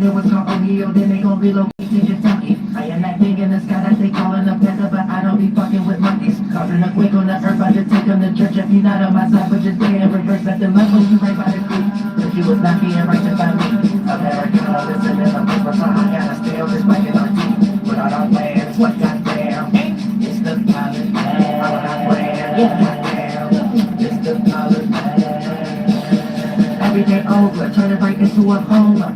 it was called Ohio, then they gon' relocate to Kentucky. I am that thing in the sky that they callin' a panther, but I don't be fucking with monkeys. Causing a quake on the earth, I just take them to church. If you not on my side, but just stay in reverse, let them love when you right by the creek. Cause you was not being righteous by me. America, listen in the paper, so I gotta stay on this mic and our team. Put out our plans, what goddamn? It's the pilot man. Yeah, goddamn. It's the pilot man. Everything over, turn it right into a homer.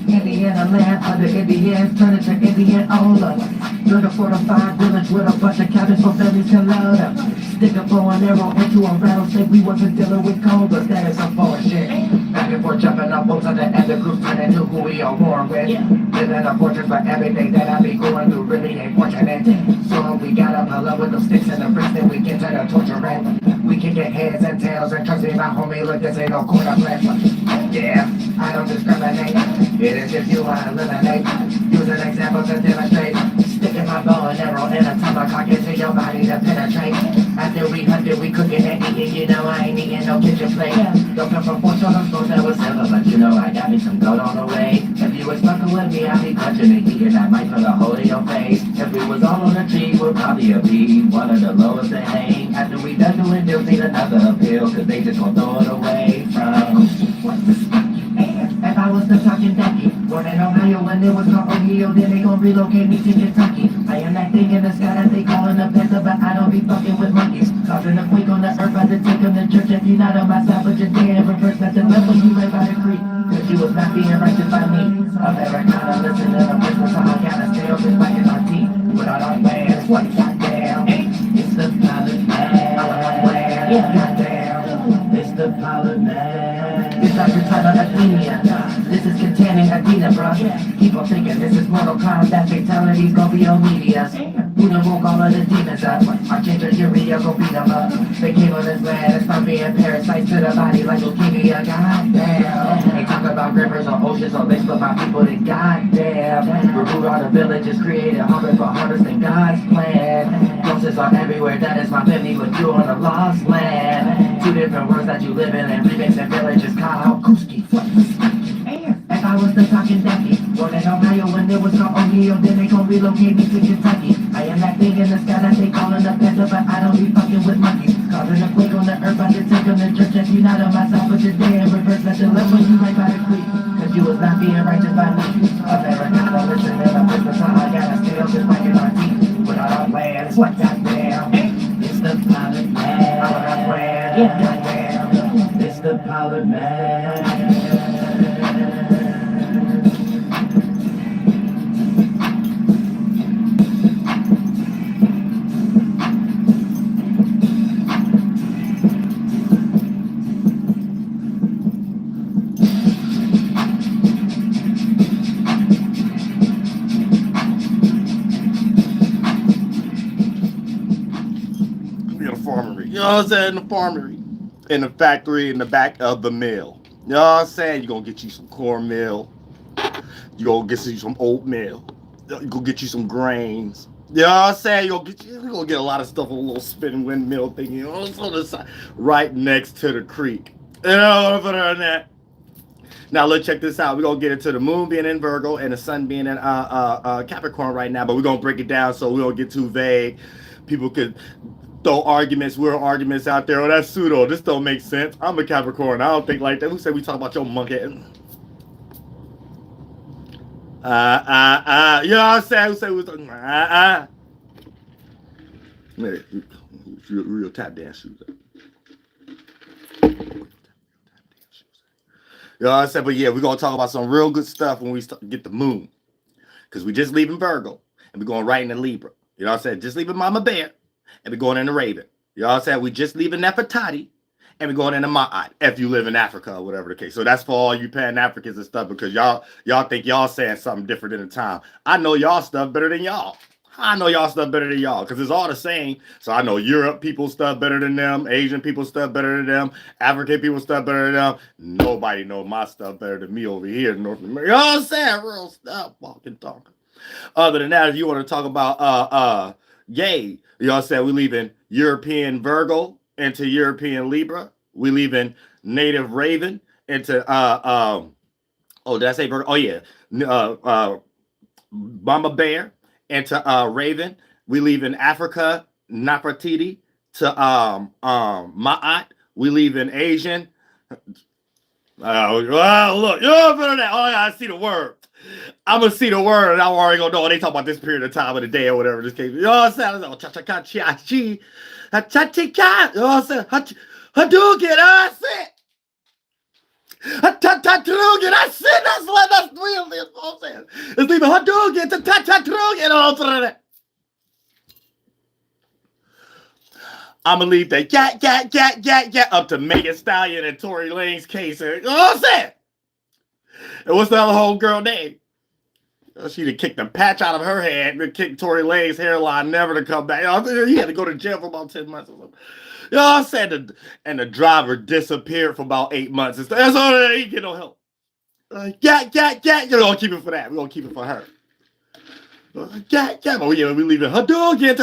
Indiana land under Indians, turn it to Indian Ola. Build a fortified village with a bunch of cabins for families can load up. Stick a bow and arrow into a rattlesnake, we wasn't dealing with cobras, that is some forward shit. Back and forth jumping up boats on the end, the group turning to who we are war with. Living a fortress, but everything that I be going through really ain't fortunate. So we got up a love with those sticks and the bricks, then we get to the torture end. We can get heads and tails, and trust me, my homie, look, this ain't no quarter plan. Yeah, I don't discriminate. It is if you want to eliminate. Use an example to demonstrate. Sticking my bow and arrow in a tomahawk into your body to penetrate. After we hunted, we cooking and eating. You know I ain't eating no kitchen plate. Don't come from fortune, I'm supposed to was silver, but you know I got me some gold on the way. If you was fucking with me, I'd be clutching and eating. I might put a hole in your face. If we was all on the tree, we'd probably be one of the lowest to hang. After we done doing deals, need another appeal, cause they just gon' throw it away from. If I was the talking ducky, born in Ohio when it was called Ohio, then they gon' relocate me to Kentucky. I am that thing in the sky that they callin' a panther, but I don't be fucking with monkeys. Causing a quake on the earth, I just take them to church. If you not on my side, but just stay in reverse, let them left when you right by the creek. Cause you was not being righteous by me. Americana, listen to the Christmas song, I gotta stay up this mic in our teeth. Put out our plans, what goddamn? It's the pilot man. Yeah, goddamn. It's the pilot man. This Dr. Tyler Athenia. This is containing Adina, bruh. Keep on thinking this is Mortal Kombat. Fatalities gon' be on media. Who done woke all of the demons up? Archangel Uriah gon' beat them up. They came on this land and start being parasites to the body like leukemia. Goddamn. Ain't talk about rivers or oceans or lakes, but my people they goddamn. Removed all the villages, created harvest for harvest in God's plan. Ghosts are everywhere, that is my family with you on a lost land. Two different words that you live in and remixing villages called Kuski. If I was the talking ducky, born in Ohio when it was called Ohio, then they gon' relocate me to Kentucky. I am that thing in the sky that they callin' a panther, but I don't be fucking with monkeys. Causing a quake on the earth, I just take them to church. If you not on my side, but just stay in reverse, let them left when you right by the creek. Cause you was not being righteous by me. Americana, listen to the Christmas song, I gotta stay up this mic in our teeth. Put out our plans, what goddamn? It's the pilot man. Out our plan, yeah, goddamn. It's the pilot man. You know what I'm saying? In the farmery, in the factory, in the back of the mill. You know what I'm saying? You're gonna get you some cornmeal. You're gonna get you some oatmeal. You're gonna get you some grains. You know what I'm saying? You're gonna get a lot of stuff on a little spinning windmill thing, you know, on the side, right next to the creek. You know what I'm saying? Now let's check this out. We're gonna get into the moon being in Virgo and the sun being in Capricorn right now, but we're gonna break it down so we don't get too vague. People could throw weird arguments out there. Oh, that's pseudo. This don't make sense. I'm a Capricorn. I don't think like that. Who said we talk about your monkey? You know what I'm saying? Who said we was talking? Real tap dance shoes. You know what I'm saying? But yeah, we're going to talk about some real good stuff when we get the moon. Because we just leaving Virgo. And we're going right into Libra. You know what I'm saying? Just leaving Mama Bear. And we're going into Raven. You know what I'm saying? We just leaving Nefertiti. And we're going into Ma'at. If you live in Africa or whatever the case. So that's for all you Pan-Africans and stuff. Because y'all think y'all saying something different in the time. I know y'all stuff better than y'all. I know y'all stuff better than y'all because it's all the same. So I know Europe people stuff better than them. Asian people stuff better than them. African people stuff better than them. Nobody know my stuff better than me over here in North America. You know what I'm saying? Real stuff. Walking, talking. Other than that, if you want to talk about gay, you know what I'm saying? We leaving European Virgo into European Libra. We leaving native Raven into Oh, did I say Virgo? Oh yeah. Mama Bear and to Raven. We leave in Africa, Nefertiti to Ma'at. We leave in Asian. Well, look, you know what that. Oh, yeah, I see the word. I'm gonna see the word, and I'm already gonna know they talk about this period of time of the day or whatever this case. You know what I'm saying? Cha cha cha cha chi, cha cha cha. You know what I'm saying? Hadouken, I said. Hadouken, I said. That's real. You know what I'm saying? It's even Hadouken, cha cha cha. All that. I'm gonna leave that gat up to Megan Stallion and Tory Lanez's case. You know what I'm saying? And what's the other homegirl name? She'd have kicked the patch out of her head and kicked Tory Lanez's hairline, never to come back. He had to go to jail for about 10 months or something. You know what I'm saying? And the driver disappeared for about 8 months. That's all that he get no help. You're gonna keep it for that. We're gonna keep it for her. Oh yeah, we leave it. Hadouken,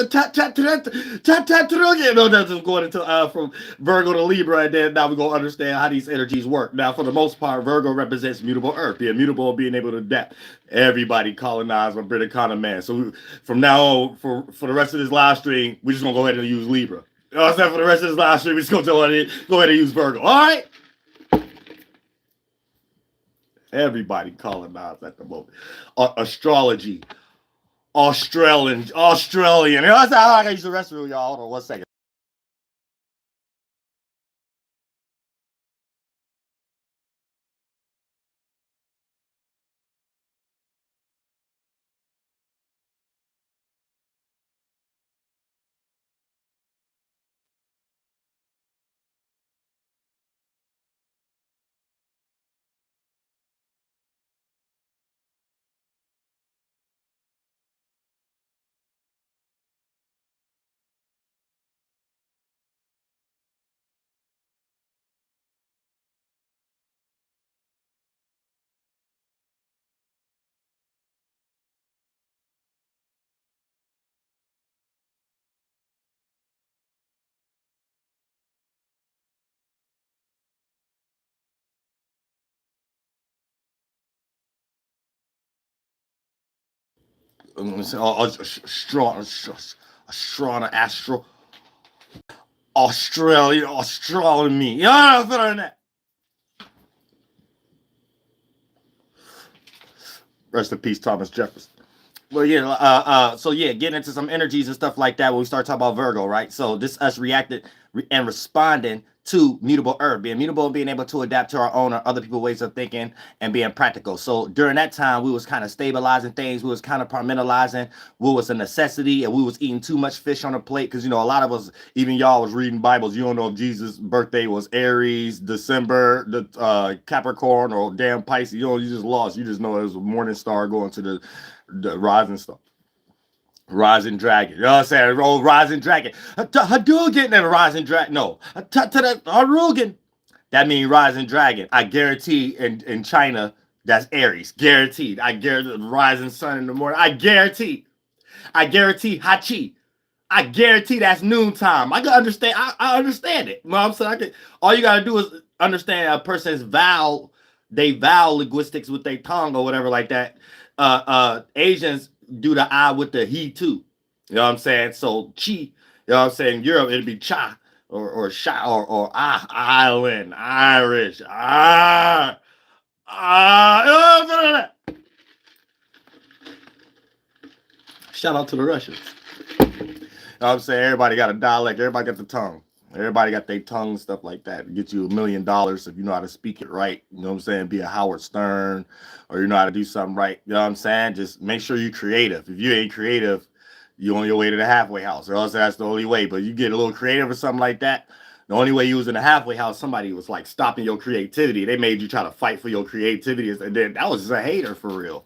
no, that's just going into from Virgo to Libra, and then now we're gonna understand how these energies work. Now, for the most part, Virgo represents mutable Earth, being mutable, being able to adapt. Everybody colonized by British Economy man. So from now on, for the rest of this live stream, we're just gonna go ahead and use Libra. You know what I'm saying? For the rest of this live stream, we're just gonna go ahead and use Virgo. All right. Everybody colonized at the moment. Astrology. Australian. You know, that's how I use the rest of y'all. Hold on 1 second. Astronomy. Yeah, I'm feeling that. Rest in peace, Thomas Jefferson. Well, yeah, so yeah, getting into some energies and stuff like that when we start talking about Virgo, right? So this us reacted and responding to mutable Earth, being mutable and being able to adapt to our own or other people's ways of thinking and being practical. So during that time, we was kind of stabilizing things. We was kind of compartmentalizing what was a necessity, and we was eating too much fish on the plate because, you know, a lot of us, even y'all was reading Bibles. You don't know if Jesus' birthday was Aries, December, the Capricorn, or damn Pisces. You know, you just lost. You just know it was a morning star going to the rising star. Rising Dragon. You know what I'm saying? Oh, Rising Dragon. Hadouken and Rising Dragon. No. Hadouken. That means Rising Dragon. I guarantee in China, that's Aries. Guaranteed. I guarantee Rising Sun in the morning. I guarantee Hachi. I guarantee that's noontime. I can understand. I understand it. You know what I'm saying? All you got to do is understand a person's vowel linguistics with their tongue or whatever like that. Asians do the I with the he too. You know what I'm saying? So chi, you know what I'm saying? Europe, it'd be cha or sha or island, Irish. You know what I'm Shout out to the Russians. You know what I'm saying? Everybody got a dialect, everybody got the tongue. Everybody got their tongue and stuff like that. Get you $1 million if you know how to speak it right. You know what I'm saying? Be a Howard Stern, or you know how to do something right. You know what I'm saying? Just make sure you're creative. If you ain't creative, you're on your way to the halfway house. Or else that's the only way. But you get a little creative or something like that. The only way you was in the halfway house, somebody was like stopping your creativity. They made you try to fight for your creativity. And then that was just a hater for real.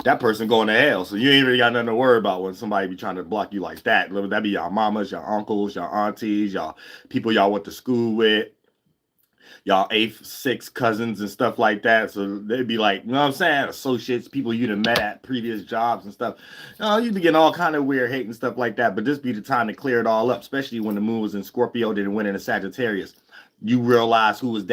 That person going to hell. So you ain't really got nothing to worry about when somebody be trying to block you like that. That be y'all mamas, y'all uncles, y'all aunties, y'all people y'all went to school with, y'all 8th, 6th cousins and stuff like that. So they'd be like, you know what I'm saying? Associates, people you'd have met at previous jobs and stuff. You know, you'd be getting all kind of weird hate and stuff like that. But this be the time to clear it all up, especially when the moon was in Scorpio, then it went into Sagittarius. you realize who was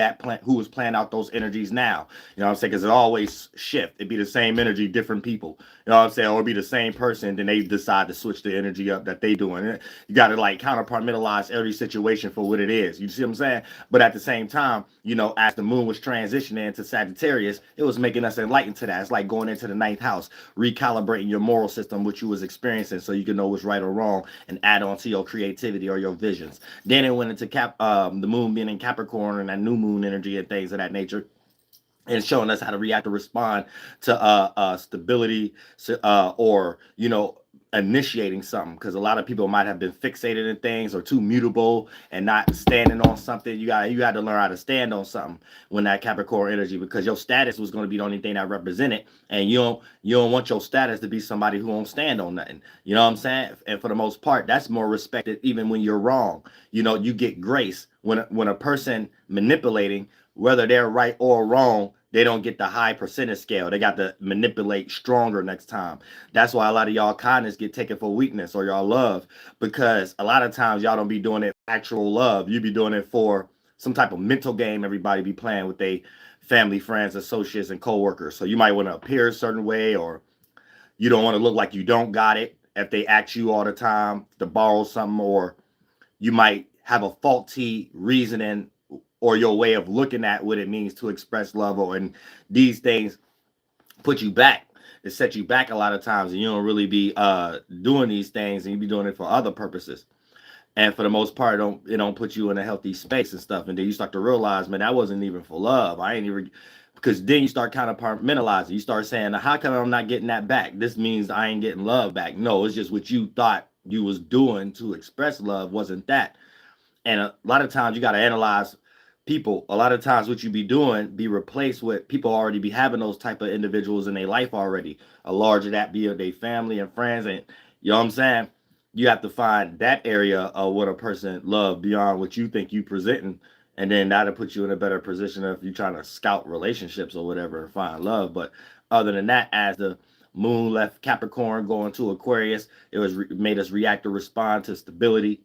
who was playing out those energies now. You know what I'm saying? Because it always shift. It'd be the same energy, different people. You know what I'm saying? Or it'd be the same person, then they decide to switch the energy up that they doing. You got to like counterpartmentalize every situation for what it is. You see what I'm saying? But at the same time, you know, as the moon was transitioning into Sagittarius, it was making us enlightened to that. It's like going into the ninth house, recalibrating your moral system, what you was experiencing, so you can know what's right or wrong, and add on to your creativity or your visions. Then it went into the moon being in Capricorn and that new moon energy and things of that nature, and showing us how to react or respond to stability, or, you know, initiating something, because a lot of people might have been fixated in things or too mutable and not standing on something. You got to learn how to stand on something when that Capricorn energy, because your status was going to be the only thing that represented, and you don't want your status to be somebody who won't stand on nothing. You know what I'm saying? And for the most part, that's more respected even when you're wrong. You know, you get grace when a person manipulating, whether they're right or wrong, they don't get the high percentage scale. They got to manipulate stronger next time. That's why a lot of y'all kindness get taken for weakness, or y'all love, because a lot of times y'all don't be doing it for actual love. You be doing it for some type of mental game everybody be playing with their family, friends, associates, and coworkers. So you might want to appear a certain way, or you don't want to look like you don't got it if they ask you all the time to borrow something, or you might have a faulty reasoning or your way of looking at what it means to express love, and these things put you back. It set you back a lot of times, and you don't really be doing these things, and you be doing it for other purposes. And for the most part, it don't put you in a healthy space and stuff. And then you start to realize, man, that wasn't even for love. I ain't even, because then you start kind of compartmentalizing. You start saying, how come I'm not getting that back? This means I ain't getting love back. No, it's just what you thought you was doing to express love wasn't that. And a lot of times you got to analyze people. A lot of times what you be doing be replaced with people already be having those type of individuals in their life already. A large of that be of their family and friends. And you know what I'm saying? You have to find that area of what a person love beyond what you think you presenting. And then that'll put you in a better position if you're trying to scout relationships or whatever and find love. But other than that, as the moon left Capricorn going to Aquarius, it was made us react or respond to stability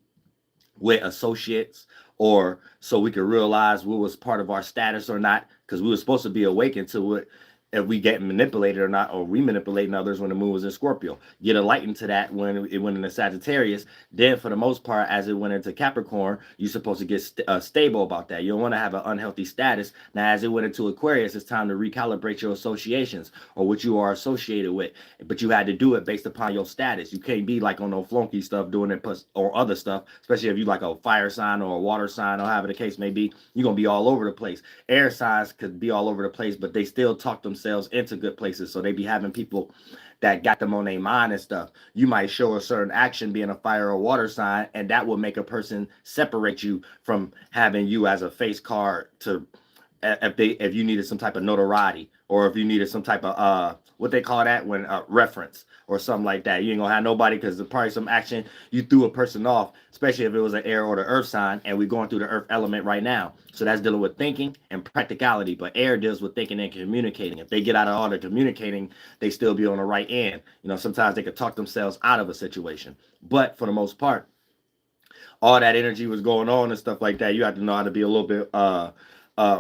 with associates, or so we could realize what was part of our status or not, because we were supposed to be awakened to it if we get manipulated or not, or we manipulating others when the moon was in Scorpio. Get enlightened to that when it went into Sagittarius. Then for the most part, as it went into Capricorn, you're supposed to get stable about that. You don't want to have an unhealthy status. Now, as it went into Aquarius, it's time to recalibrate your associations or what you are associated with. But you had to do it based upon your status. You can't be like on no flunky stuff doing it or other stuff, especially if you like a fire sign or a water sign or however the case may be. You're going to be all over the place. Air signs could be all over the place, but they still talk themselves into good places. So they be having people that got them on their mind and stuff. You might show a certain action being a fire or water sign, and that will make a person separate you from having you as a face card to if you needed some type of notoriety, or if you needed some type of what they call that when reference or something like that. You ain't gonna have nobody, because there's probably some action you threw a person off, especially if it was an air or the earth sign, and we're going through the earth element right now. So that's dealing with thinking and practicality, but air deals with thinking and communicating. If they get out of all the communicating, they still be on the right end. You know, sometimes they could talk themselves out of a situation, but for the most part, all that energy was going on and stuff like that. You have to know how to be a little bit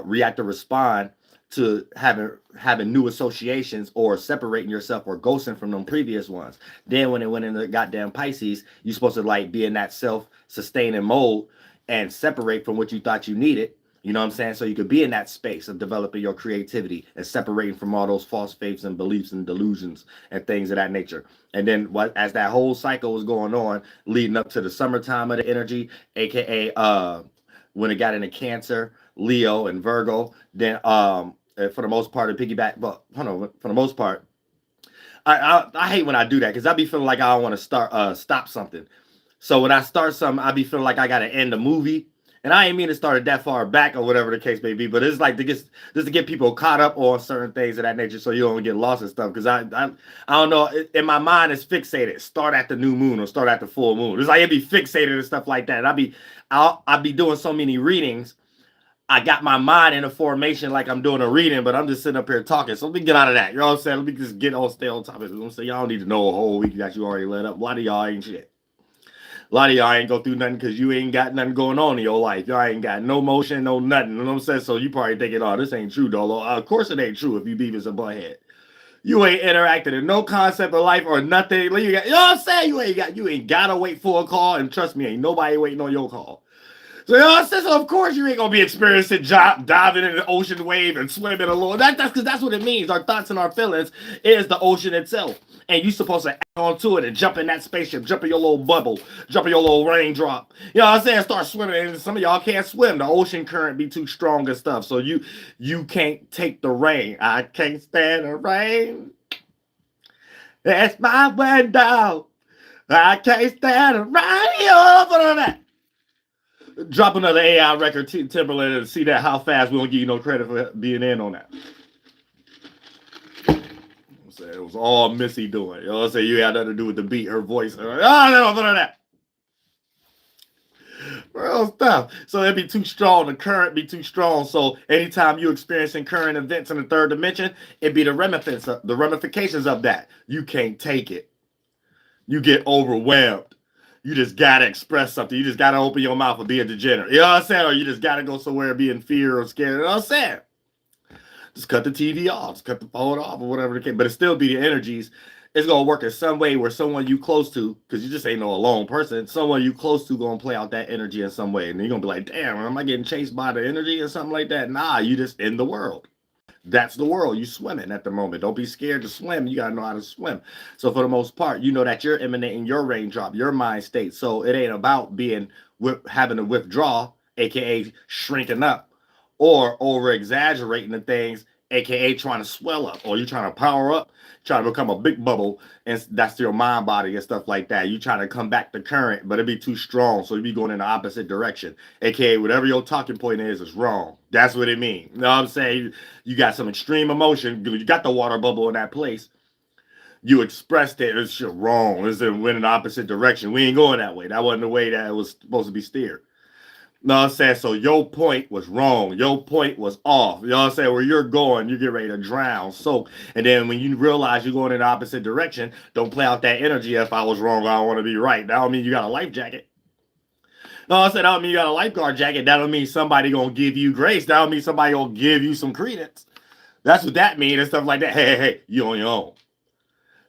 react or respond to having new associations, or separating yourself or ghosting from them previous ones. Then when it went into goddamn Pisces, you're supposed to like be in that self-sustaining mode and separate from what you thought you needed. You know what I'm saying? So you could be in that space of developing your creativity and separating from all those false faiths and beliefs and delusions and things of that nature. And then as that whole cycle was going on, leading up to the summertime of the energy, aka when it got into Cancer, Leo, and Virgo, then for the most part, to piggyback, but hold on, for the most part, I hate when I do that, because I be feeling like I don't want to stop something. So when I start something, I be feeling like I got to end the movie. And I ain't mean to start it that far back or whatever the case may be, but it's like just to get people caught up on certain things of that nature, so you don't get lost and stuff. Because I don't know, in my mind it's fixated. Start at the new moon or start at the full moon. It's like it be fixated and stuff like that. And I'll be doing so many readings. I got my mind in a formation like I'm doing a reading, but I'm just sitting up here talking. So let me get out of that. You know what I'm saying? Let me just stay on top of it. I'm saying y'all don't need to know a whole week that you already let up. A lot of y'all ain't shit. A lot of y'all ain't go through nothing because you ain't got nothing going on in your life. Y'all ain't got no motion, no nothing. You know what I'm saying? So you probably thinking, oh, this ain't true, Dolo. Of course it ain't true if you Beavis and Butthead. You ain't interacted in no concept of life or nothing. You know what I'm saying? You ain't gotta wait for a call, and trust me, ain't nobody waiting on your call. So, you know what I'm saying? So of course you ain't gonna be experiencing diving in the ocean wave and swimming along. That's because that's what it means. Our thoughts and our feelings is the ocean itself. And you supposed to act onto it and jump in that spaceship, jump in your little bubble, jump in your little raindrop. You know what I'm saying? Start swimming. And some of y'all can't swim. The ocean current be too strong and stuff. So you can't take the rain. I can't stand the rain. That's my window. I can't stand the rain. You know that. Drop another AI record, Timberland, and see that how fast we don't give you no credit for being in on that. It was all Missy doing. You know what I'm saying? You had nothing to do with the beat, her voice. Oh, no, none of that. Real stuff. So it'd be too strong. The current be too strong. So anytime you experiencing current events in the third dimension, it'd be the ramifications of that. You can't take it. You get overwhelmed. You just gotta express something. You just gotta open your mouth and be a degenerate. You know what I'm saying? Or you just gotta go somewhere and be in fear or scared. You know what I'm saying? Just cut the TV off, just cut the phone off, or whatever the case. But it still be the energies. It's gonna work in some way where someone you close to, because you just ain't no alone person, someone you close to gonna play out that energy in some way. And you're gonna be like, damn, am I getting chased by the energy or something like that? Nah, you just in the world. That's the world. You swimming at the moment. Don't be scared to swim. You got to know how to swim. So for the most part, you know that you're emanating your raindrop, your mind state. So it ain't about having to withdraw, aka shrinking up, or over exaggerating the things, aka trying to swell up, or you trying to power up, trying to become a big bubble, and that's your mind body and stuff like that. You trying to come back to current, but it be too strong, so you be going in the opposite direction, aka whatever your talking point is wrong. That's what it means. You know what I'm saying? You got some extreme emotion. You got the water bubble in that place. You expressed it. It's wrong. It's in the opposite direction. We ain't going that way. That wasn't the way that it was supposed to be steered. You know what I'm saying? So your point was wrong. Your point was off. You know what I'm saying? Where you're going, you get ready to drown. So, and then when you realize you're going in the opposite direction, don't play out that energy. If I was wrong, I don't want to be right. That don't mean you got a life jacket. No, I said that don't mean you got a lifeguard jacket. That don't mean somebody gonna give you grace. That don't mean somebody gonna give you some credence. That's what that means and stuff like that. Hey, you on your own.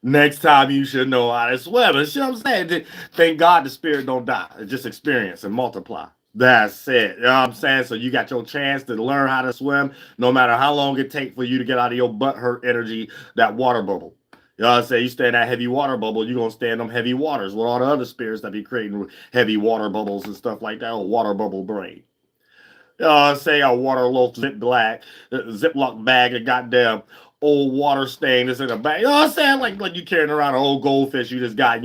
Next time you should know how to swim. And you know what I'm saying? Thank God the spirit don't die. Just experience and multiply. That's it. You know what I'm saying? So you got your chance to learn how to swim, no matter how long it takes for you to get out of your butt hurt energy, that water bubble. You know what I'm saying? You stay in that heavy water bubble, you're going to stay in them heavy waters with all the other spirits that be creating heavy water bubbles and stuff like that, or water bubble brain. You know what I'm saying? A water loaf Ziploc bag, a goddamn old water stain that's in a bag. You know what I'm saying? Like you carrying around an old goldfish you just got and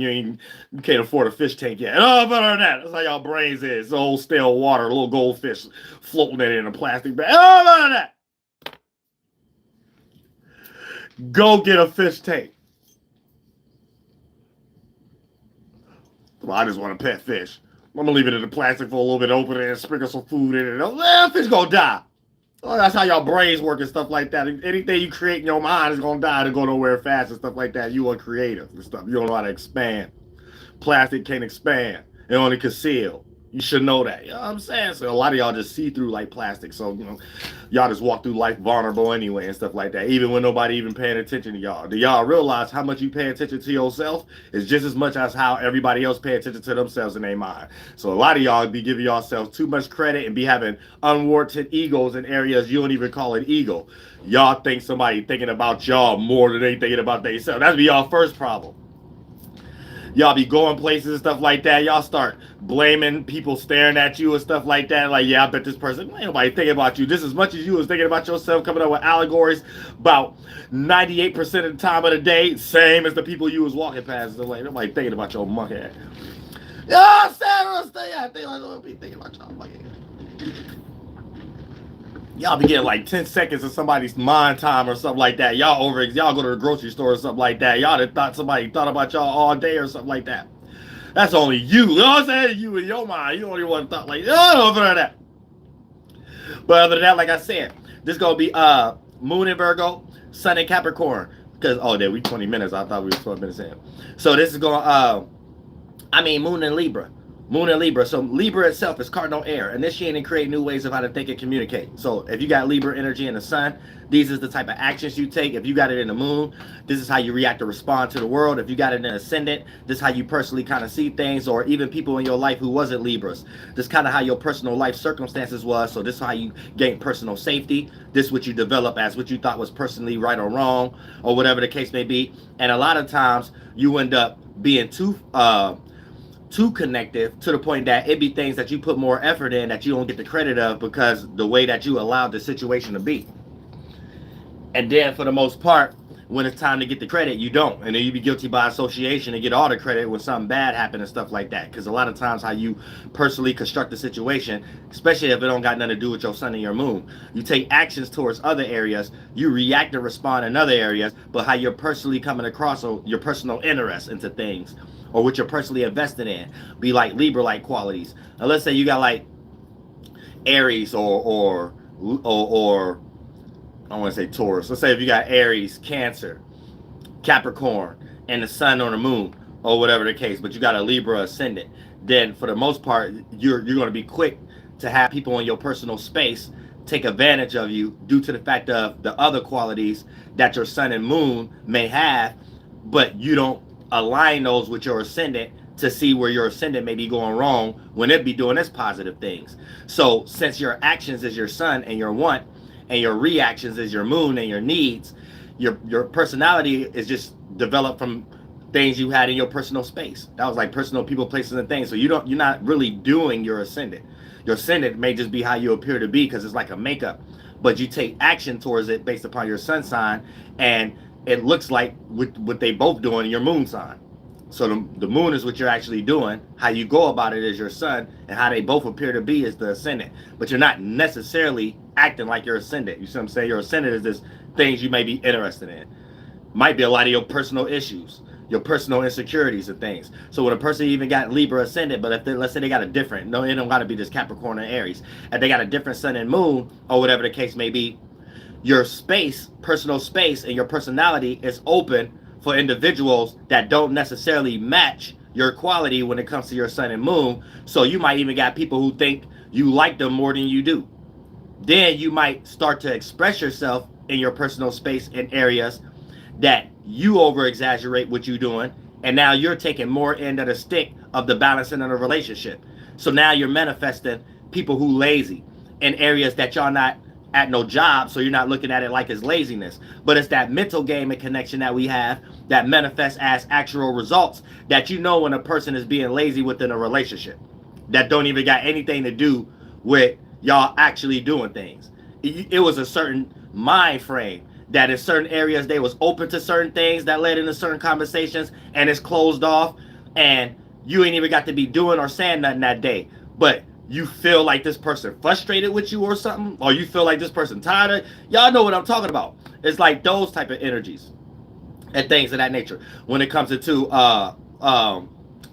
you can't afford a fish tank yet. Oh, better than that. That's how y'all brains is. It's old stale water, little goldfish floating in a plastic bag. Oh, better than that. Go get a fish tank. Well, I just want a pet fish. I'm gonna leave it in the plastic for a little bit, open it and sprinkle some food in it. Oh, man, fish gonna die. Oh, that's how y'all brains work and stuff like that. Anything you create in your mind is gonna die to go nowhere fast and stuff like that. You are creative and stuff. You don't know how to expand. Plastic can't expand. It only conceal. You should know that. You know what I'm saying? So a lot of y'all just see through like plastic. So, you know, y'all just walk through life vulnerable anyway and stuff like that. Even when nobody even paying attention to y'all. Do y'all realize how much you pay attention to yourself is just as much as how everybody else pay attention to themselves in their mind. So a lot of y'all be giving yourselves too much credit and be having unwarranted egos in areas you don't even call it ego. Y'all think somebody thinking about y'all more than they thinking about themselves. That'd be y'all first problem. Y'all be going places and stuff like that. Y'all start blaming people staring at you and stuff like that. Like, yeah, I bet this person, ain't nobody thinking about you. Just as much as you was thinking about yourself, coming up with allegories about 98% of the time of the day, same as the people you was walking past. So, like, nobody thinking about your monkey ass. You know what I'm saying? I think like, be thinking about y'all monkey ass. Y'all be getting like 10 seconds of somebody's mind time or something like that. Y'all go to the grocery store or something like that. Y'all done thought somebody thought about y'all all day or something like that. That's only you. You know what I'm saying? You in your mind. You only one thought like, oh, other than that. But other than that, like I said, this gonna be Moon in Virgo, Sun in Capricorn. Because we 20 minutes. I thought we were 12 minutes in. So this is gonna Moon in Libra. Moon and Libra. So Libra itself is cardinal air, initiate and create new ways of how to think and communicate. So if you got Libra energy in the sun, these is the type of actions you take. If you got it in the moon, this is how you react or respond to the world. If you got it in ascendant, this is how you personally kind of see things, or even people in your life who wasn't Libras. This kind of how your personal life circumstances was. So this is how you gain personal safety. This is what you develop as what you thought was personally right or wrong, or whatever the case may be. And a lot of times you end up being too connective to the point that it be things that you put more effort in that you don't get the credit of because the way that you allowed the situation to be. And then for the most part, when it's time to get the credit, you don't. And then you be guilty by association and get all the credit when something bad happened and stuff like that. Because a lot of times how you personally construct the situation, especially if it don't got nothing to do with your sun and your moon, you take actions towards other areas, you react and respond in other areas, but how you're personally coming across or your personal interest into things or what you're personally invested in be like Libra-like qualities. Now let's say you got like Aries or I want to say Taurus. Let's say if you got Aries, Cancer, Capricorn, and the sun or the moon, or whatever the case, but you got a Libra ascendant, then for the most part, you're going to be quick to have people in your personal space take advantage of you due to the fact of the other qualities that your sun and moon may have, but you don't align those with your ascendant to see where your ascendant may be going wrong when it be doing its positive things. So since your actions is your sun and your want, and your reactions is your moon and your needs, your personality is just developed from things you had in your personal space. That was like personal people, places, and things. So you're not really doing your ascendant. Your ascendant may just be how you appear to be because it's like a makeup, but you take action towards it based upon your sun sign, and it looks like what they both doing in your moon sign. So the moon is what you're actually doing. How you go about it is your sun, and how they both appear to be is the ascendant. But you're not necessarily acting like your ascendant. You see what I'm saying? Your ascendant is just things you may be interested in. Might be a lot of your personal issues, your personal insecurities and things. So when a person even got Libra ascendant, but if let's say they got a different, no, it don't got to be just Capricorn and Aries. If they got a different sun and moon, or whatever the case may be, your space, personal space, and your personality is open for individuals that don't necessarily match your quality when it comes to your sun and moon. So you might even got people who think you like them more than you do. Then you might start to express yourself in your personal space in areas that you over exaggerate what you're doing, and now you're taking more end of the stick of the balancing of the relationship. So now you're manifesting people who lazy in areas that y'all not at no job, so you're not looking at it like it's laziness, but it's that mental game and connection that we have that manifests as actual results that you know when a person is being lazy within a relationship that don't even got anything to do with y'all actually doing things. It was a certain mind frame that in certain areas they was open to certain things that led into certain conversations, and it's closed off, and you ain't even got to be doing or saying nothing that day, but you feel like this person frustrated with you or something, or you feel like this person tired of, y'all know what I'm talking about. It's like those type of energies and things of that nature when it comes into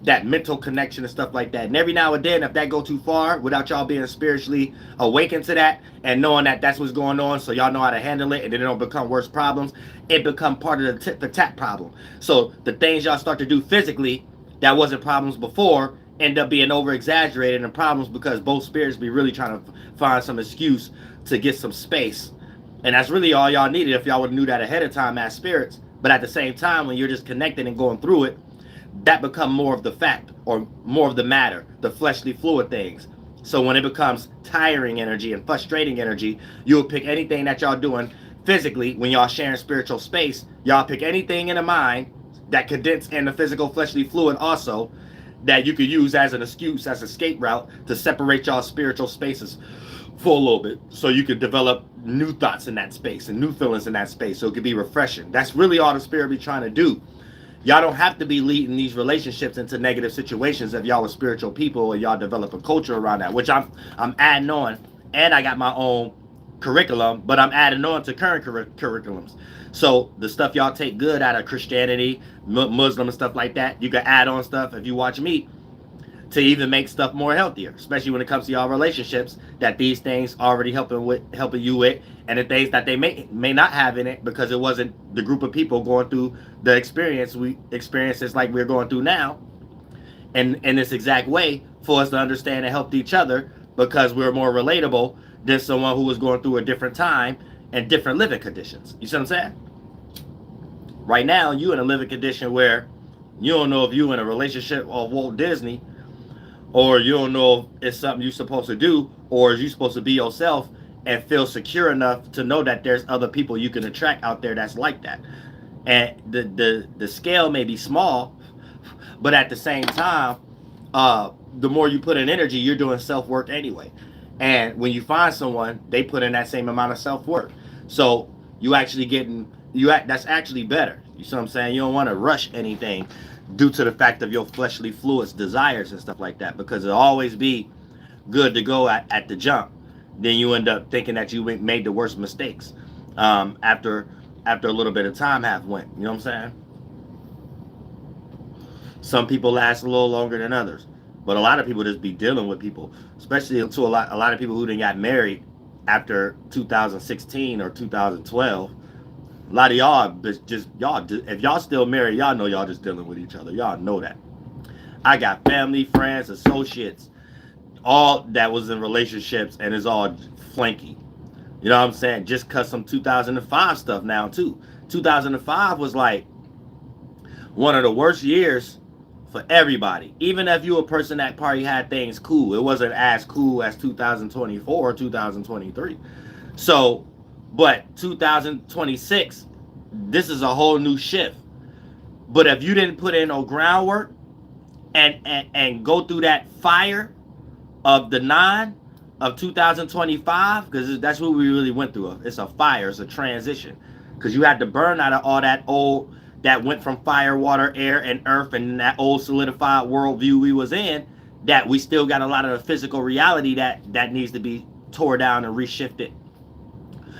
that mental connection and stuff like that. And every now and then, if that go too far without y'all being spiritually awakened to that and knowing that that's what's going on, so y'all know how to handle it and then it don't become worse problems, it become part of the tit for tat problem. So the things y'all start to do physically that wasn't problems before end up being over exaggerated and problems because both spirits be really trying to find some excuse to get some space. And that's really all y'all needed if y'all would have knew that ahead of time as spirits. But at the same time, when you're just connected and going through it, that become more of the fact or more of the matter, the fleshly fluid things. So when it becomes tiring energy and frustrating energy, you'll pick anything that y'all doing physically when y'all sharing spiritual space. Y'all pick anything in the mind that condense in the physical fleshly fluid also, that you could use as an excuse, as an escape route to separate y'all spiritual spaces for a little bit, so you could develop new thoughts in that space and new feelings in that space, so it could be refreshing. That's really all the spirit be trying to do. Y'all don't have to be leading these relationships into negative situations if y'all are spiritual people or y'all develop a culture around that, which I'm adding on, and I got my own curriculum, but I'm adding on to current curriculums. So the stuff y'all take good out of Christianity, Muslim and stuff like that, you can add on stuff if you watch me to even make stuff more healthier, especially when it comes to y'all relationships, that these things already helping you with, and the things that they may not have in it because it wasn't the group of people going through the experiences like we're going through now, and in this exact way for us to understand and help each other because we're more relatable than someone who was going through a different time and different living conditions. You see what I'm saying? Right now, you in a living condition where you don't know if you in a relationship or Walt Disney, or you don't know if it's something you're supposed to do, or is you supposed to be yourself and feel secure enough to know that there's other people you can attract out there that's like that. And the scale may be small, but at the same time, the more you put in energy, you're doing self-work anyway. And when you find someone, they put in that same amount of self-work. So you actually that's actually better. You see what I'm saying? You don't want to rush anything due to the fact of your fleshly fluids, desires, and stuff like that, because it'll always be good to go at the jump. Then you end up thinking that you made the worst mistakes after a little bit of time have went. You know what I'm saying? Some people last a little longer than others, but a lot of people just be dealing with people, especially to a lot of people who didn't got married after 2016 or 2012. A lot of y'all if y'all still married, y'all know y'all just dealing with each other. Y'all know that. I got family, friends, associates, all that was in relationships, and it's all flanky. You know what I'm saying? Just cause some 2005 stuff now too. 2005 was like one of the worst years for everybody. Even if you a person that probably had things cool, it wasn't as cool as 2024 or 2023. So, but 2026, this is a whole new shift. But if you didn't put in no groundwork and go through that fire of the 9 of 2025, because that's what we really went through. It's a fire, it's a transition. Because you had to burn out of all that old, that went from fire, water, air, and earth, and that old solidified worldview we was in, that we still got a lot of the physical reality that needs to be tore down and reshifted.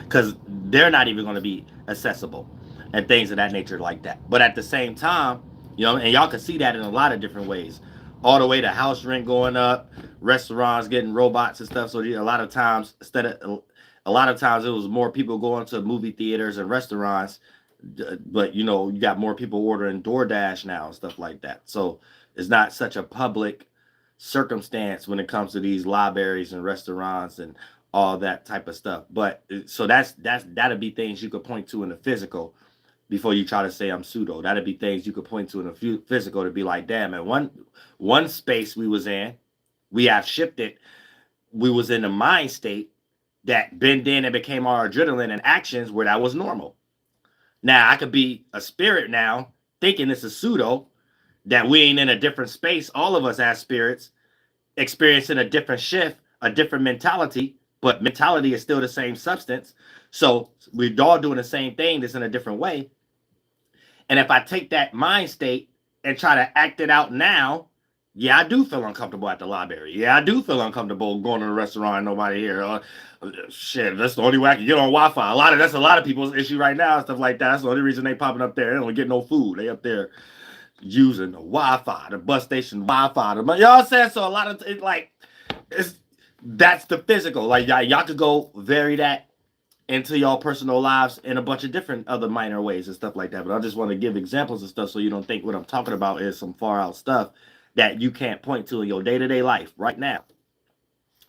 Because they're not even going to be accessible and things of that nature like that. But at the same time, you know, and y'all can see that in a lot of different ways. All the way to house rent going up, restaurants getting robots and stuff. So a lot of times it was more people going to movie theaters and restaurants. But, you know, you got more people ordering DoorDash now and stuff like that. So it's not such a public circumstance when it comes to these libraries and restaurants and all that type of stuff. But so that'll be things you could point to in the physical before you try to say I'm pseudo. That'll be things you could point to in the physical to be like, damn, man, one space we was in, we have shifted. We was in a mind state that bent in and became our adrenaline and actions where that was normal. Now I could be a spirit now thinking it's a pseudo, that we ain't in a different space. All of us as spirits experiencing a different shift, a different mentality, but mentality is still the same substance. So we're all doing the same thing, just in a different way. And if I take that mind state and try to act it out now, yeah, I do feel uncomfortable at the library. Yeah, I do feel uncomfortable going to the restaurant and nobody here. Shit, that's the only way I can get on Wi-Fi. That's a lot of people's issue right now and stuff like that. That's the only reason they popping up there. They don't get no food. They up there using the Wi-Fi, the bus station Wi-Fi. You know what I'm saying? So a lot of it, like, that's the physical. Like y'all could go vary that into y'all personal lives in a bunch of different other minor ways and stuff like that. But I just want to give examples of stuff so you don't think what I'm talking about is some far out stuff that you can't point to in your day-to-day life right now.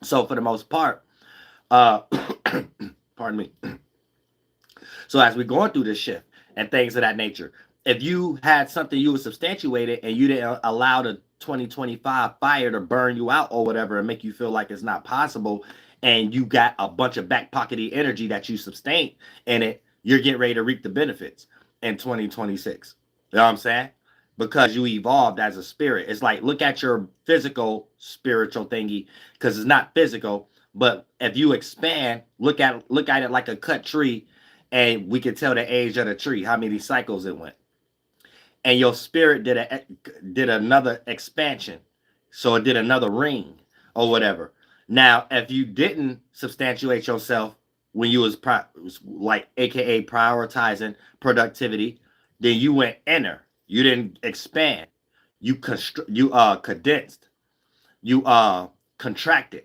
So for the most part, pardon me. So as we're going through this shift and things of that nature, if you had something you were substantiated and you didn't allow the 2025 fire to burn you out or whatever and make you feel like it's not possible, and you got a bunch of back pockety energy that you sustained in it, you're getting ready to reap the benefits in 2026. You know what I'm saying? Because you evolved as a spirit. It's like, look at your physical spiritual thingy, because it's not physical, but if you expand, look at it like a cut tree, and we can tell the age of the tree, how many cycles it went. And your spirit did another expansion. So it did another ring or whatever. Now, if you didn't substantiate yourself when you was like AKA prioritizing productivity, then you went inner. You didn't expand. You condensed. You contracted.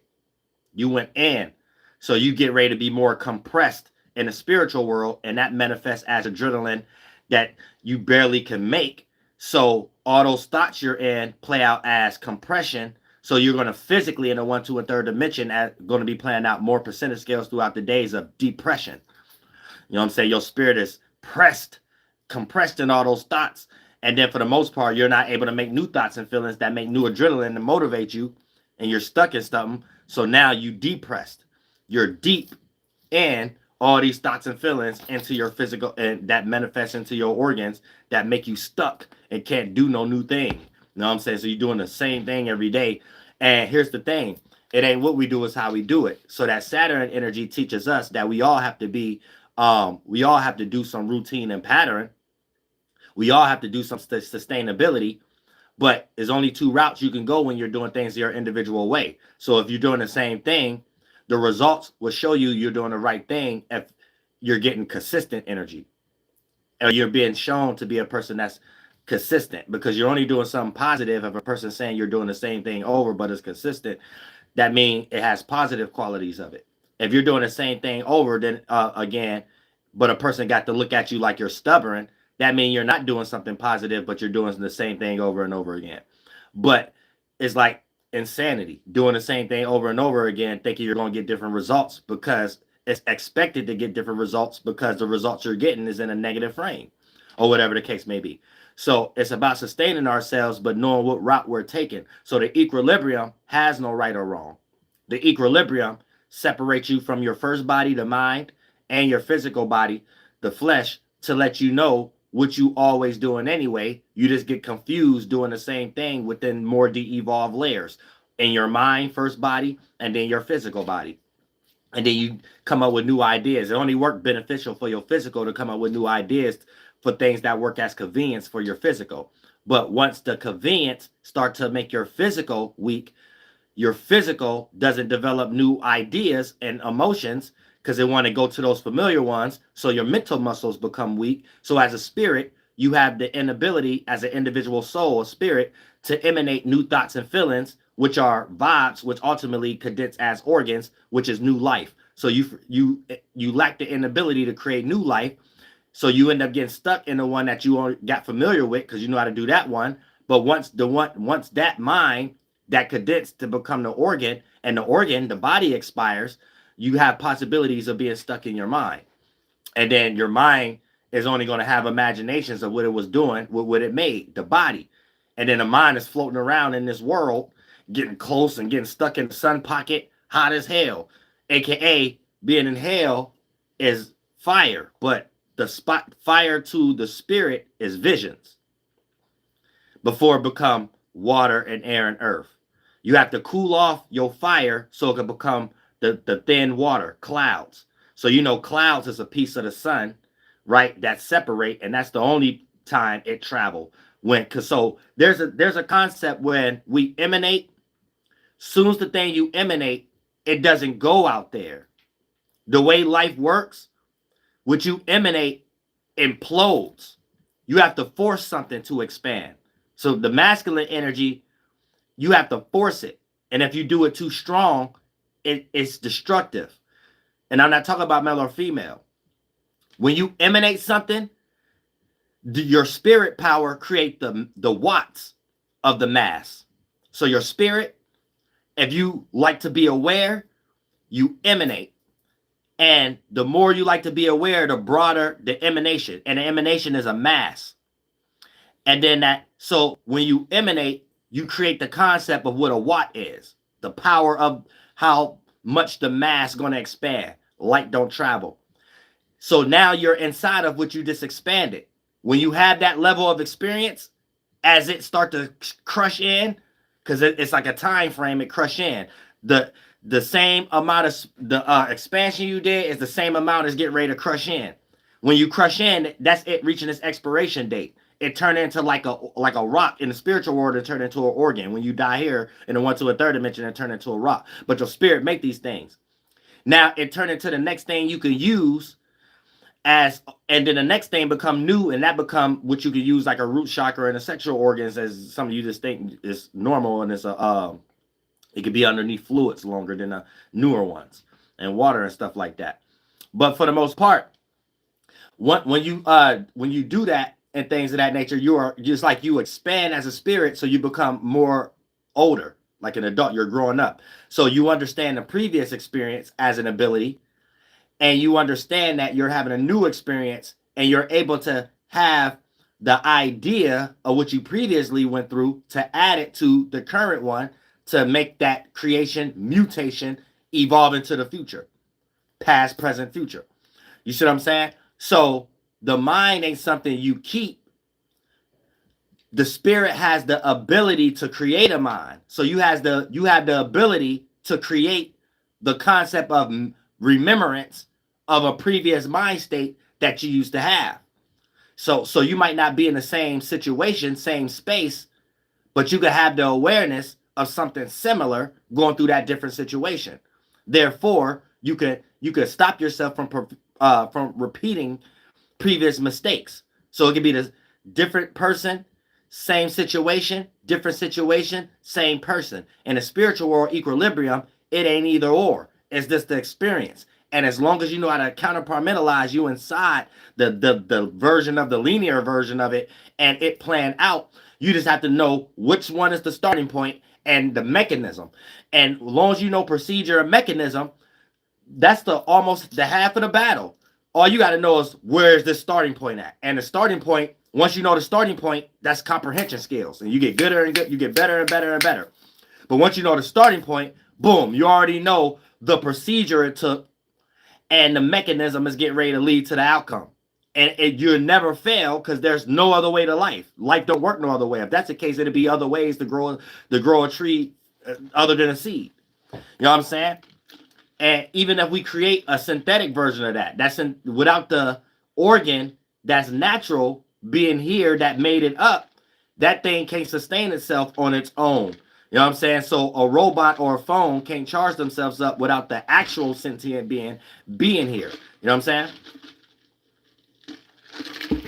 You went in. So you get ready to be more compressed in the spiritual world, and that manifests as adrenaline that you barely can make. So all those thoughts you're in play out as compression. So you're going to physically in the 1, 2, and 3rd dimension going to be playing out more percentage scales throughout the days of depression. You know what I'm saying? Your spirit is compressed in all those thoughts. And then for the most part, you're not able to make new thoughts and feelings that make new adrenaline to motivate you. And you're stuck in something. So now you depressed. You're deep in all these thoughts and feelings into your physical, and that manifests into your organs that make you stuck and can't do no new thing. You know what I'm saying? So you're doing the same thing every day. And here's the thing. It ain't what we do, it's how we do it. So that Saturn energy teaches us that we all have to be, we all have to do some routine and pattern. We all have to do some sustainability. But there's only 2 routes you can go when you're doing things your individual way. So if you're doing the same thing, the results will show you you're doing the right thing if you're getting consistent energy. Or you're being shown to be a person that's consistent, because you're only doing something positive. If a person saying you're doing the same thing over but it's consistent, that means it has positive qualities of it. If you're doing the same thing over, then again, but a person got to look at you like you're stubborn, that means you're not doing something positive, but you're doing the same thing over and over again. But it's like insanity, doing the same thing over and over again, thinking you're going to get different results, because it's expected to get different results because the results you're getting is in a negative frame or whatever the case may be. So it's about sustaining ourselves, but knowing what route we're taking. So the equilibrium has no right or wrong. The equilibrium separates you from your first body, the mind, and your physical body, the flesh, to let you know what you always doing anyway. You just get confused doing the same thing within more de-evolved layers in your mind, first body, and then your physical body. And then you come up with new ideas. It only works beneficial for your physical to come up with new ideas for things that work as convenience for your physical. But once the convenience start to make your physical weak, your physical doesn't develop new ideas and emotions because they want to go to those familiar ones. So your mental muscles become weak. So as a spirit, you have the inability as an individual soul, a spirit, to emanate new thoughts and feelings, which are vibes, which ultimately condense as organs, which is new life. So you lack the inability to create new life. So you end up getting stuck in the one that you got familiar with because you know how to do that one. But once that mind that condensed to become the organ, and the organ, the body expires, you have possibilities of being stuck in your mind. And then your mind is only going to have imaginations of what it was doing, what it made, the body. And then the mind is floating around in this world, getting close and getting stuck in the sun pocket, hot as hell. AKA being in hell is fire, but the spot fire to the spirit is visions before it become water and air and earth. You have to cool off your fire so it can become the thin water, clouds. So you know clouds is a piece of the sun, right? That separate, and that's the only time it travel. So there's a concept when we emanate. Soon as the thing you emanate, it doesn't go out there. The way life works, what you emanate implodes. You have to force something to expand. So the masculine energy, you have to force it. And if you do it too strong, it's destructive. And I'm not talking about male or female. When you emanate something, your spirit power create the watts of the mass. So your spirit, if you like to be aware, you emanate. And the more you like to be aware, the broader the emanation. And the emanation is a mass. And then so when you emanate, you create the concept of what a watt is. The power of how much the mass is going to expand. Light don't travel. So now you're inside of what you just expanded. When you have that level of experience, as it start to crush in, because it's like a time frame, it crush in. The same amount of the expansion you did is the same amount as getting ready to crush in. When you crush in, that's it reaching its expiration date. It turned into like a rock in the spiritual world. It turned into an organ. When you die here in the 1, 2, and 3rd dimension, it turned into a rock. But your spirit make these things. Now it turned into the next thing you can use and then the next thing become new, and that become what you could use like a root chakra and the sexual organs as some of you just think is normal, and it's it could be underneath fluids longer than the newer ones and water and stuff like that. But for the most part, when you do that and things of that nature, you are just like you expand as a spirit, so you become more older. like an adult. You're growing up. So you understand the previous experience as an ability, and you understand that you're having a new experience, and you're able to have the idea of what you previously went through to add it to the current one to make that creation, mutation, evolve into the future. Past, present, future. You see what I'm saying? So the mind ain't something you keep. The spirit has the ability to create a mind. So you have the ability to create the concept of remembrance of a previous mind state that you used to have. So you might not be in the same situation, same space, but you could have the awareness of something similar going through that different situation. Therefore, you could stop yourself from repeating previous mistakes. So it could be the different person, same situation, different situation, same person. In the spiritual world equilibrium, it ain't either or. It's just the experience. And as long as you know how to counterpartmentalize you inside the version of the linear version of it and it planned out, you just have to know which one is the starting point and the mechanism. And as long as you know procedure and mechanism, that's almost the half of the battle. All you got to know is where is this starting point at? And the starting point, once you know the starting point, that's comprehension skills. And you get gooder and good, you get better and better and better. But once you know the starting point, boom, you already know the procedure it took and the mechanism is getting ready to lead to the outcome. And you'll never fail because there's no other way to life. Life don't work no other way. If that's the case, it'd be other ways to grow a tree other than a seed. You know what I'm saying? And even if we create a synthetic version of that, without the organ that's natural being here that made it up, that thing can't sustain itself on its own. You know what I'm saying? So a robot or a phone can't charge themselves up without the actual sentient being here. You know what I'm saying?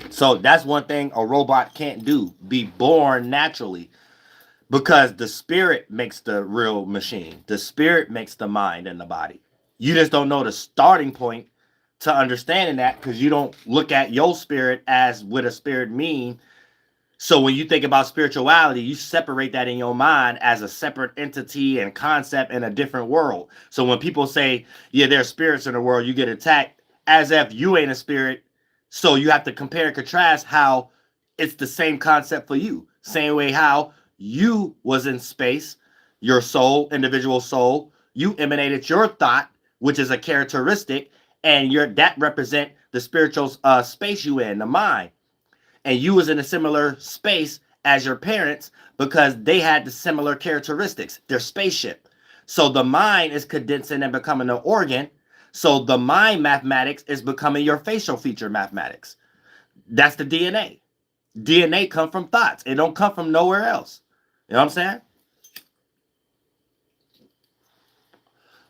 So that's one thing a robot can't do, be born naturally, because the spirit makes the real machine. The spirit makes the mind and the body. You just don't know the starting point to understanding that because you don't look at your spirit as what a spirit mean. So when you think about spirituality, you separate that in your mind as a separate entity and concept in a different world. So when people say, yeah, there's spirits in the world, you get attacked as if you ain't a spirit. So you have to compare and contrast how it's the same concept for you. Same way how you was in space, your soul, individual soul, you emanated your thought, which is a characteristic, and that represent the spiritual space you in, the mind. And you was in a similar space as your parents because they had the similar characteristics, their spaceship. So the mind is condensing and becoming an organ. So the mind mathematics is becoming your facial feature mathematics. That's the DNA. DNA come from thoughts. It don't come from nowhere else. You know what I'm saying?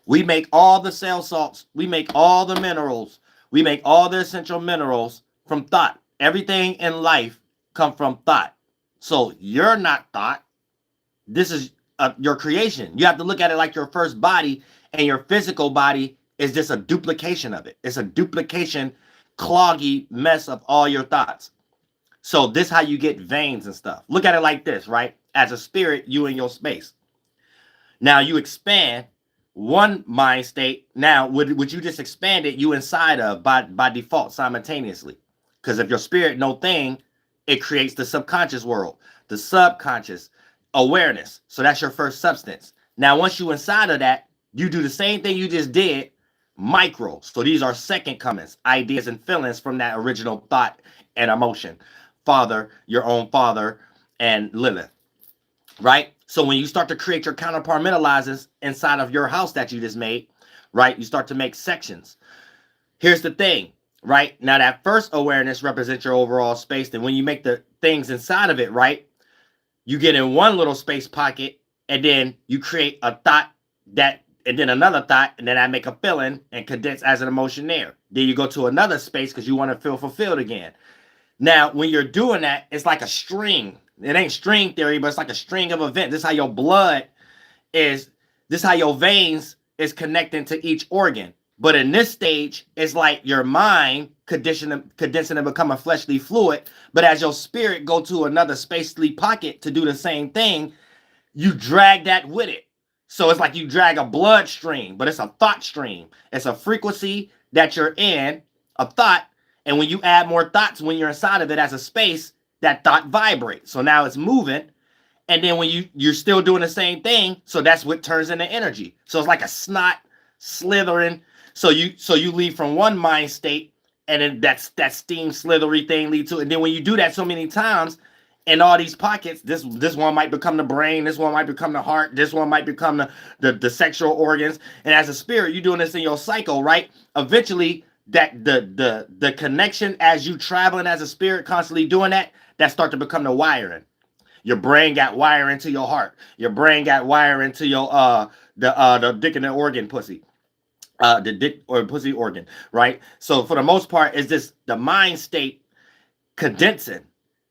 We make all the cell salts. We make all the minerals. We make all the essential minerals from thought. Everything in life come from thought. So you're not thought. This is your creation. You have to look at it like your first body, and your physical body is just a duplication of it. It's a duplication, cloggy mess of all your thoughts. So this is how you get veins and stuff. Look at it like this, right? As a spirit, you in your space. Now you expand one mind state. Now, would you just expand it, you inside of by default simultaneously? Because if your spirit no thing, it creates the subconscious world, the subconscious awareness. So that's your first substance. Now, once you inside of that, you do the same thing you just did, micro. So these are second comings, ideas and feelings from that original thought and emotion. Father, your own father, and Lilith, right? So when you start to create your counterpartmentalizers inside of your house that you just made, right? You start to make sections. Here's the thing. Right? Now that first awareness represents your overall space. Then when you make the things inside of it, right? You get in one little space pocket and then you create a thought and then another thought, and then I make a feeling and condense as an emotion there. Then you go to another space because you want to feel fulfilled again. Now, when you're doing that, it's like a string. It ain't string theory, but it's like a string of events. This is how your blood is, this is how your veins is connecting to each organ. But in this stage, it's like your mind condensing and become a fleshly fluid. But as your spirit go to another spacely pocket to do the same thing, you drag that with it. So it's like you drag a bloodstream, but it's a thought stream. It's a frequency that you're in, a thought. And when you add more thoughts, when you're inside of it as a space, that thought vibrates. So now it's moving. And then when you're still doing the same thing, so that's what turns into energy. So it's like a snot slithering. So you leave from one mind state, and then that steam slithery thing leads to it. And then when you do that so many times in all these pockets, this one might become the brain, this one might become the heart, this one might become the sexual organs. And as a spirit, you're doing this in your cycle, right? Eventually, that the connection as you traveling as a spirit, constantly doing that start to become the wiring. Your brain got wiring to your heart. Your brain got wiring to your the dick and the organ pussy. The dick or pussy organ, right? So for the most part, it's just the mind state condensing,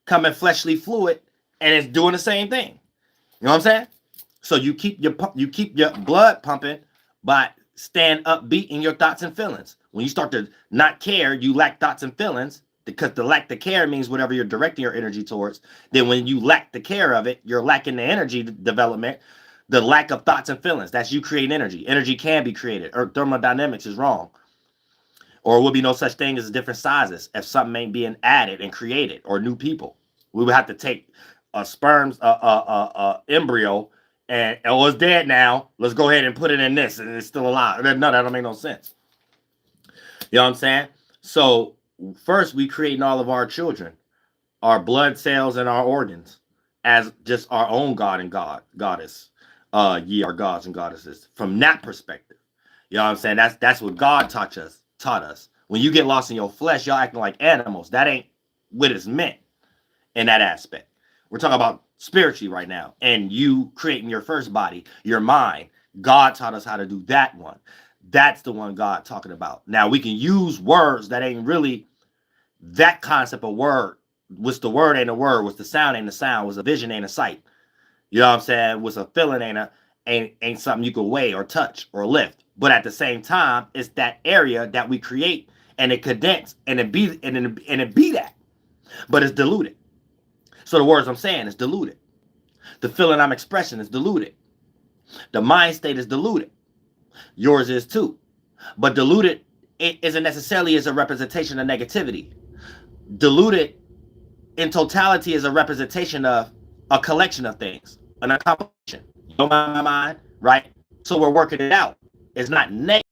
coming fleshly fluid, and it's doing the same thing. You know what I'm saying? So you keep your blood pumping by staying upbeat in your thoughts and feelings. When you start to not care, you lack thoughts and feelings, because the lack the care means whatever you're directing your energy towards. Then when you lack the care of it, you're lacking the energy development, the lack of thoughts and feelings. That's you creating energy. Energy can be created. Or thermodynamics is wrong. Or will be no such thing as different sizes if something ain't being added and created, or new people. We would have to take a sperm's embryo and it's dead now. Let's go ahead and put it in this, and it's still alive. No, that don't make no sense. You know what I'm saying? So first, we creating all of our children, our blood cells and our organs, as just our own God and goddess. Ye are gods and goddesses. From that perspective, you know what I'm saying? That's what God taught us. When you get lost in your flesh, y'all acting like animals. That ain't what it's meant in that aspect. We're talking about spiritually right now, and you creating your first body, your mind. God taught us how to do that one. That's the one God talking about. Now we can use words that ain't really that concept of word. What's the word ain't a word. What's the sound ain't a sound. What's a vision ain't a sight. You know what I'm saying? What's a feeling ain't something you can weigh or touch or lift. But at the same time, it's that area that we create, and it condense, and it be that. But it's diluted. So the words I'm saying is diluted. The feeling I'm expressing is diluted. The mind state is diluted. Yours is too. But diluted, it isn't necessarily as a representation of negativity. Diluted in totality is a representation of a collection of things, an accomplishment. You know my mind, right? So we're working it out. It's not negative.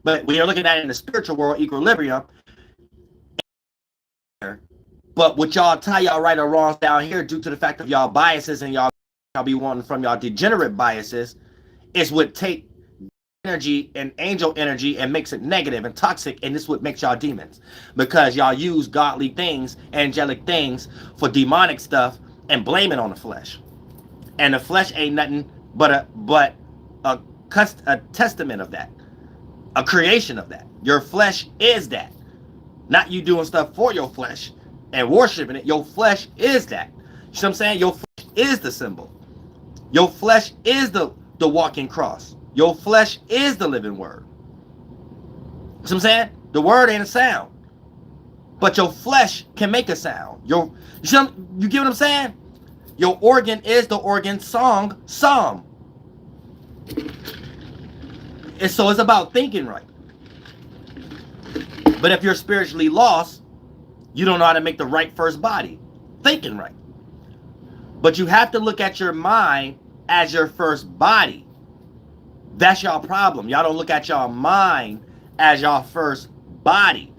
But when you're looking at it in the spiritual world, equilibrium, but what y'all tie y'all right or wrongs down here due to the fact of y'all biases and y'all be wanting from y'all degenerate biases is what take energy and angel energy and makes it negative and toxic, and this is what makes y'all demons, because y'all use godly things, angelic things for demonic stuff and blame it on the flesh. And the flesh ain't nothing but a testament of that, a creation of that. Your flesh is that, not you doing stuff for your flesh and worshiping it. Your flesh is that. You know what I'm saying? Your flesh is the symbol. Your flesh is the walking cross. Your flesh is the living word. You know what I'm saying? The word ain't a sound, but your flesh can make a sound. You get what I'm saying? Your organ is the organ song. And so it's about thinking right. But if you're spiritually lost, you don't know how to make the right first body. Thinking right. But you have to look at your mind as your first body. That's y'all problem. Y'all don't look at y'all mind as y'all first body.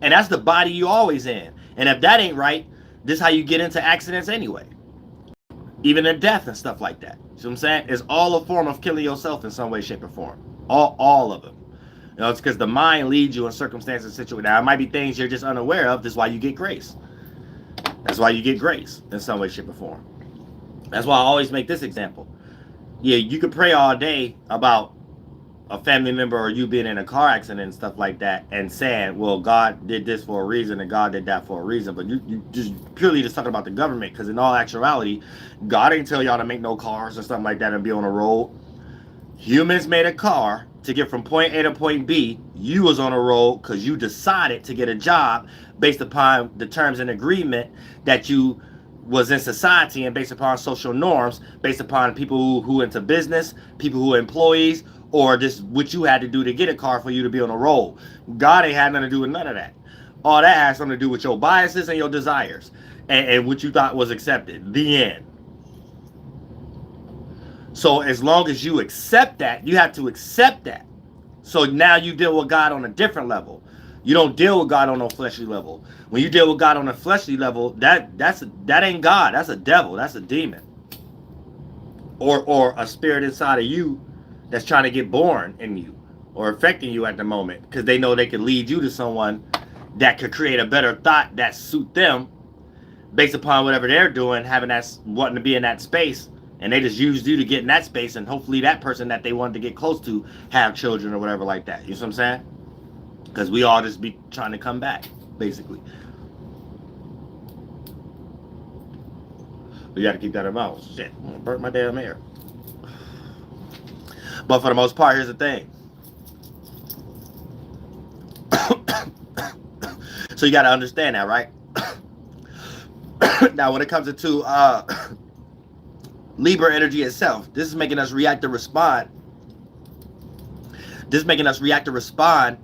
And that's the body you always in. And if that ain't right, this is how you get into accidents anyway. Even in death and stuff like that. You see what I'm saying? It's all a form of killing yourself in some way, shape, or form. All of them. You know, it's because the mind leads you in circumstances and situations. Now, it might be things you're just unaware of. This is why you get grace. That's why you get grace in some way, shape, or form. That's why I always make this example. Yeah, you could pray all day about a family member or you being in a car accident and stuff like that and saying, well, God did this for a reason and God did that for a reason. But you just purely just talking about the government, because in all actuality, God ain't tell y'all to make no cars or something like that and be on a road. Humans made a car to get from point A to point B. You was on a road because you decided to get a job based upon the terms and agreement that you was in society and based upon social norms, based upon people who into business, people who are employees, or just what you had to do to get a car for you to be on a roll. God ain't had nothing to do with none of that. All that has something to do with your biases and your desires and what you thought was accepted. The end. So as long as you accept that, you have to accept that. So now you deal with God on a different level. You don't deal with God on no fleshly level. When you deal with God on a fleshly level, that ain't God. That's a devil. That's a demon. Or a spirit inside of you that's trying to get born in you or affecting you at the moment, because they know they can lead you to someone that could create a better thought that suit them based upon whatever they're doing, wanting to be in that space, and they just used you to get in that space, and hopefully that person that they wanted to get close to have children or whatever like that. You know what I'm saying? Because we all just be trying to come back, basically. You got to keep that in mind. Shit, I'm gonna burn my damn hair. But for the most part, here's the thing. So you got to understand that, right? Now, when it comes to Libra energy itself, this is making us react to respond. This is making us react to respond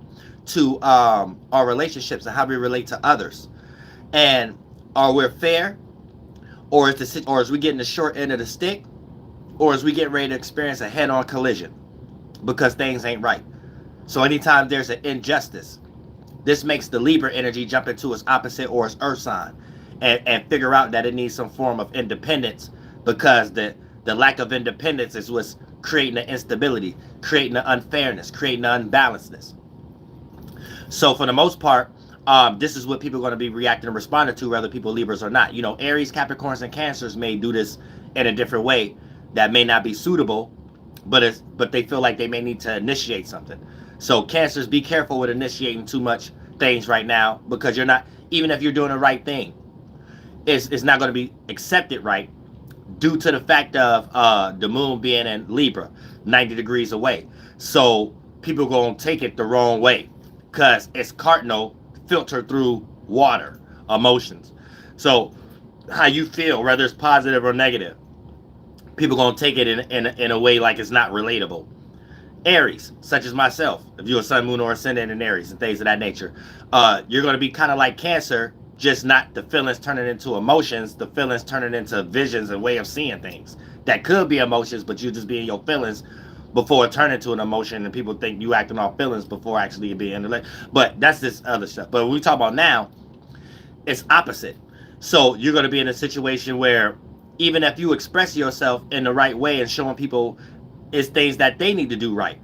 to our relationships and how we relate to others. And are we fair? Or is we getting the short end of the stick? Or is we getting ready to experience a head-on collision because things ain't right? So anytime there's an injustice, this makes the Libra energy jump into its opposite or its earth sign and figure out that it needs some form of independence, because the lack of independence is what's creating the instability, creating the unfairness, creating the unbalancedness. So for the most part, this is what people are going to be reacting and responding to, whether people Libras or not. You know, Aries, Capricorns, and Cancers may do this in a different way that may not be suitable, but they feel like they may need to initiate something. So Cancers, be careful with initiating too much things right now, because you're not, even if you're doing the right thing, it's not going to be accepted right, due to the fact of the moon being in Libra, 90 degrees away. So people going to take it the wrong way, because it's cardinal filtered through water, emotions. So how you feel, whether it's positive or negative, people going to take it in a way like it's not relatable. Aries, such as myself, if you're a sun, moon, or ascendant in Aries and things of that nature, you're going to be kind of like Cancer, just not the feelings turning into emotions, the feelings turning into visions and way of seeing things. That could be emotions, but you just be in your feelings before it turn into an emotion, and people think you acting off feelings before actually being in. But that's this other stuff. But when we talk about now, it's opposite. So you're going to be in a situation where even if you express yourself in the right way and showing people it's things that they need to do right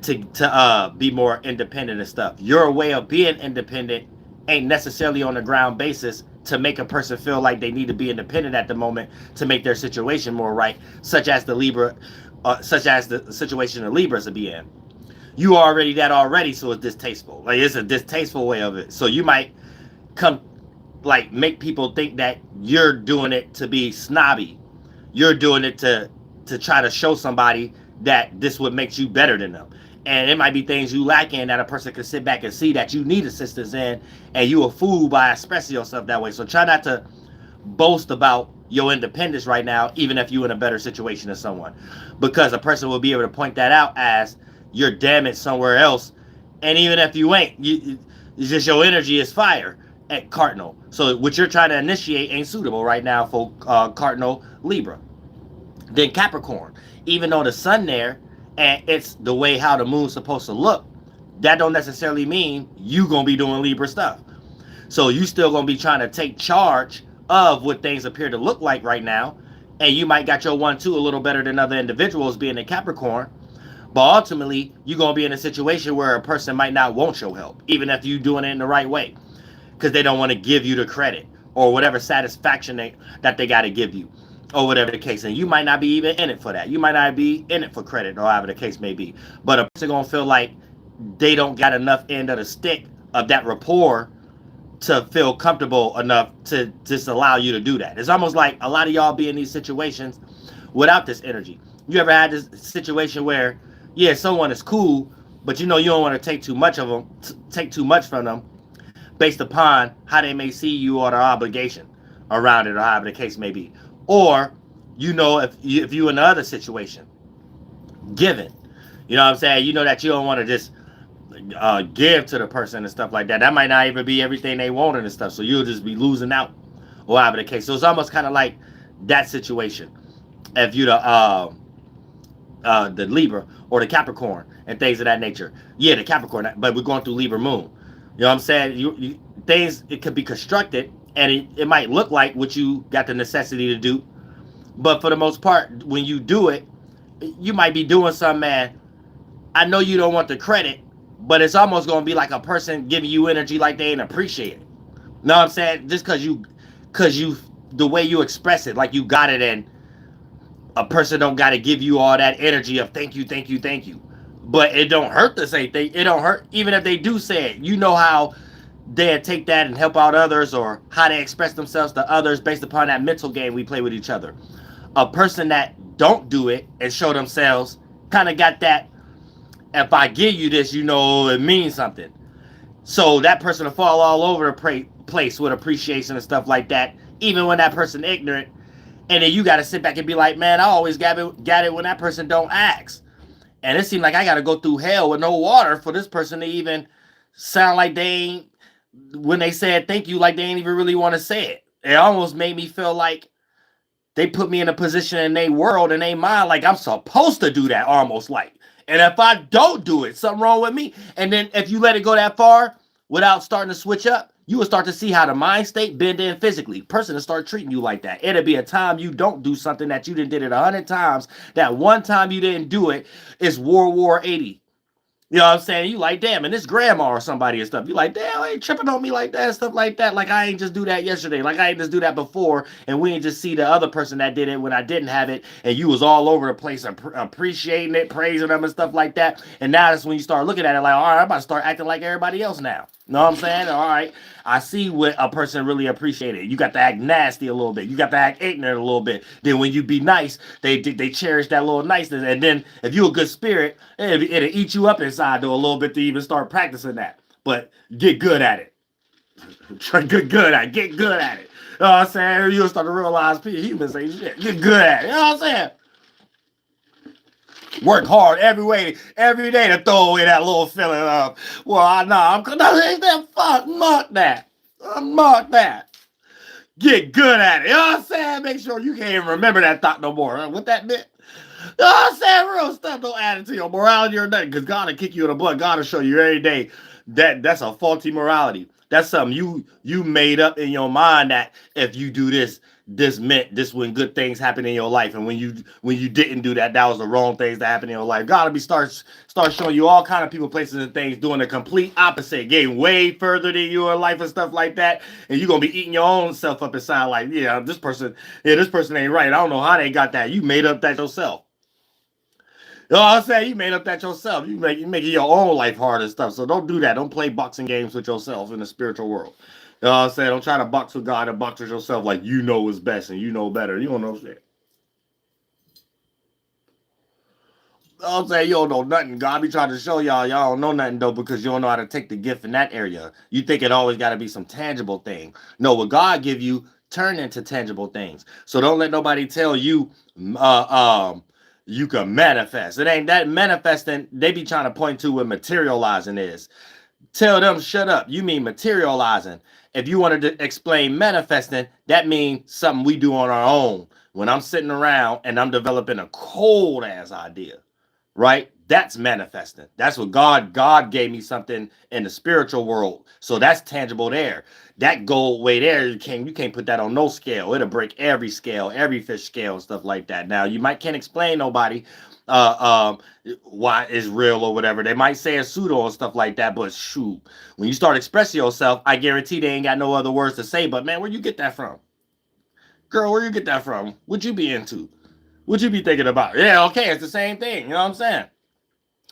to be more independent and stuff, your way of being independent ain't necessarily on the ground basis to make a person feel like they need to be independent at the moment to make their situation more right, such as the situation the Libras will be in. You are already that already, so it's distasteful. Like, it's a distasteful way of it. So you might make people think that you're doing it to be snobby. You're doing it to try to show somebody that this would make you better than them. And it might be things you lack in that a person can sit back and see that you need assistance in, and you a fool by expressing yourself that way. So try not to boast about your independence right now, even if you're in a better situation than someone, because a person will be able to point that out as you're damaged somewhere else. And even if you ain't, it's just your energy is fire at Cardinal. So what you're trying to initiate ain't suitable right now for Cardinal Libra. Then Capricorn, even though the sun there, and it's the way how the moon's supposed to look, that don't necessarily mean you gonna be doing Libra stuff. So you still gonna be trying to take charge of what things appear to look like right now, and you might got your 1-2 a little better than other individuals being in Capricorn, but ultimately you're gonna be in a situation where a person might not want your help, even if you're doing it in the right way, because they don't want to give you the credit or whatever satisfaction that they got to give you, or whatever the case. And you might not be even in it for that. You might not be in it for credit, or however the case may be. But a person gonna feel like they don't got enough end of the stick of that rapport to feel comfortable enough to just allow you to do that. It's almost like a lot of y'all be in these situations without this energy. You ever had this situation where, yeah, someone is cool, but you know you don't want to take too much of them, take too much from them, based upon how they may see you or their obligation, around it, or however the case may be. Or, you know, if you in the other situation, giving, you know what I'm saying? You know that you don't want to just give to the person and stuff like that. That might not even be everything they wanted and stuff. So you'll just be losing out, or however the case. So it's almost kind of like that situation. If you the Libra or the Capricorn and things of that nature. Yeah, the Capricorn, but we're going through Libra moon. You know what I'm saying? Things, it could be constructed, and it might look like what you got the necessity to do. But for the most part, when you do it, you might be doing something, man. I know you don't want the credit, but it's almost going to be like a person giving you energy like they ain't appreciate it. Know what I'm saying? Just because you, the way you express it, like you got it, and a person don't got to give you all that energy of thank you, thank you, thank you. But it don't hurt to say thank. It don't hurt even if they do say it. You know how they take that and help out others, or how they express themselves to others based upon that mental game we play with each other. A person that don't do it and show themselves kind of got that, if I give you this, you know it means something. So that person will fall all over the place with appreciation and stuff like that, even when that person ignorant. And then you got to sit back and be like, man, I always got it when that person don't ask. And it seemed like I got to go through hell with no water for this person to even sound like they ain't, when they said thank you, like they ain't even really want to say it. It almost made me feel like they put me in a position in their world and they mind like I'm supposed to do that, almost like. And if I don't do it, something wrong with me. And then if you let it go that far without starting to switch up, you will start to see how the mind state bend in physically. Person will start treating you like that. It'll be a time you don't do something that you done did it 100 times. That one time you didn't do it is World War 80. You know what I'm saying? You like, damn, and this grandma or somebody and stuff. You like, damn, I ain't tripping on me like that and stuff like that. Like, I ain't just do that yesterday. Like, I ain't just do that before. And we ain't just see the other person that did it when I didn't have it. And you was all over the place appreciating it, praising them and stuff like that. And now that's when you start looking at it like, all right, I'm about to start acting like everybody else now. You know what I'm saying? All right, I see what a person really appreciated. You got to act nasty a little bit. You got to act ignorant a little bit. Then when you be nice, they cherish that little niceness. And then if you a good spirit, it'll eat you up inside though a little bit to even start practicing that. But get good at it. Get good at it. Get good at it. You know what I'm saying? You'll start to realize humans ain't shit. Get good at it. You know what I'm saying? Work hard every day to throw away that little feeling of, well, I'm mark that. Mark that. Get good at it. You know what I'm saying? Make sure you can't even remember that thought no more. What that meant? You know what I'm saying? Real stuff don't add it to your morality or nothing, because God will kick you in the butt. God will show you every day that's a faulty morality. That's something you made up in your mind, that if you do this meant this when good things happen in your life, and when you didn't do that, that was the wrong things that happened in your life. God will be start showing you all kind of people, places, and things doing the complete opposite, getting way further than you in life and stuff like that, and you're gonna be eating your own self up inside like, this person ain't right. I don't know how they got that. You made up that yourself. You know what I'm saying? You made up that yourself. You making your own life hard and stuff. So don't do that. Don't play boxing games with yourself in the spiritual world. You know what I'm saying? Don't try to box with God and box with yourself like you know what's best and you know better. You don't know shit. You know what I'm saying? You don't know nothing. God be trying to show y'all don't know nothing though, because you don't know how to take the gift in that area. You think it always got to be some tangible thing. No, what God give you turn into tangible things. So don't let nobody tell you you can manifest. It ain't that manifesting. They be trying to point to what materializing is. Tell them, shut up. You mean materializing. If you wanted to explain manifesting, that means something we do on our own. When I'm sitting around and I'm developing a cold ass idea, right? That's manifesting. That's what God gave me something in the spiritual world. So that's tangible there. That gold way there, you can't put that on no scale. It'll break every scale, every fish scale and stuff like that. Now, you can't explain nobody why it's real or whatever. They might say a pseudo and stuff like that, but shoot, when you start expressing yourself, I guarantee they ain't got no other words to say. But man, where you get that from? Girl, where you get that from? What you be into? What you be thinking about? Yeah, okay, it's the same thing. You know what I'm saying?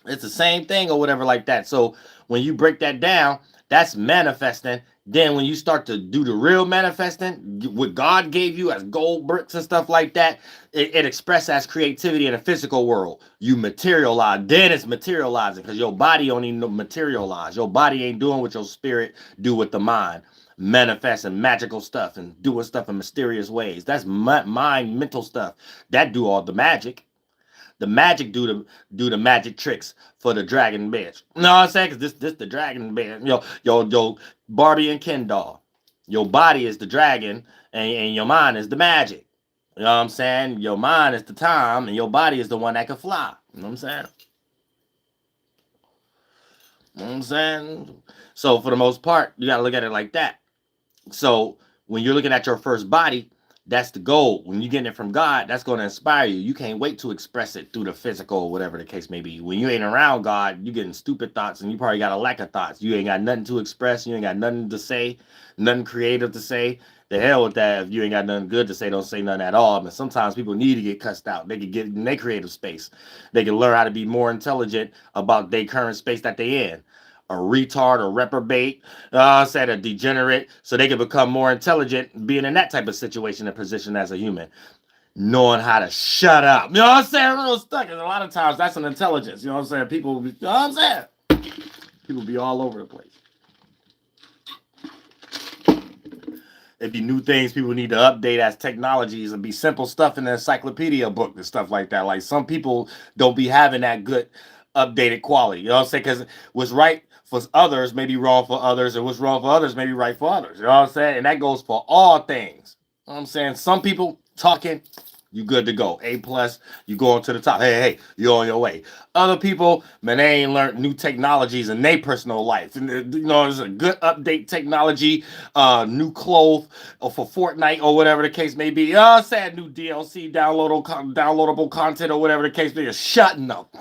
It's the same thing or whatever like that. So when you break that down, that's manifesting. Then when you start to do the real manifesting, what God gave you as gold bricks and stuff like that, it expresses as creativity in the physical world. You materialize. Then it's materializing, because your body don't even materialize. Your body ain't doing what your spirit do with the mind. manifesting magical stuff and doing stuff in mysterious ways. That's mind, mental stuff. That do all the magic. The magic do the magic tricks for the dragon bitch. You know what I'm saying? Because this the dragon bitch. Yo, Barbie and Ken doll. Your body is the dragon, and your mind is the magic. You know what I'm saying? Your mind is the time, and your body is the one that can fly. You know what I'm saying? You know what I'm saying? So for the most part, you got to look at it like that. So when you're looking at your first body, that's the goal. When you're getting it from God, that's going to inspire you. You can't wait to express it through the physical or whatever the case may be. When you ain't around God, you're getting stupid thoughts, and you probably got a lack of thoughts. You ain't got nothing to express. You ain't got nothing to say, nothing creative to say. The hell with that. If you ain't got nothing good to say, don't say nothing at all. But sometimes people need to get cussed out. They can get in their creative space. They can learn how to be more intelligent about their current space that they in. A retard, a reprobate, said a degenerate, so they can become more intelligent being in that type of situation and position as a human. Knowing how to shut up. You know what I'm saying? I'm a little stuck. And a lot of times that's an intelligence. You know what I'm saying? People, you know what I'm saying? People be all over the place. It'd be new things people need to update as technologies, and be simple stuff in the encyclopedia book and stuff like that. Like some people don't be having that good updated quality. You know what I'm saying? Because what's right for others may be wrong for others, and what's wrong for others may be right for others. You know what I'm saying? And that goes for all things. You know what I'm saying? Some people talking, you good to go. A+, you going to the top. Hey, you on your way. Other people, man, they ain't learned new technologies in their personal life. And you know, there's a good update technology, new clothes or for Fortnite or whatever the case may be. You know what I'm saying? New DLC, downloadable content or whatever the case may be. Shutting up.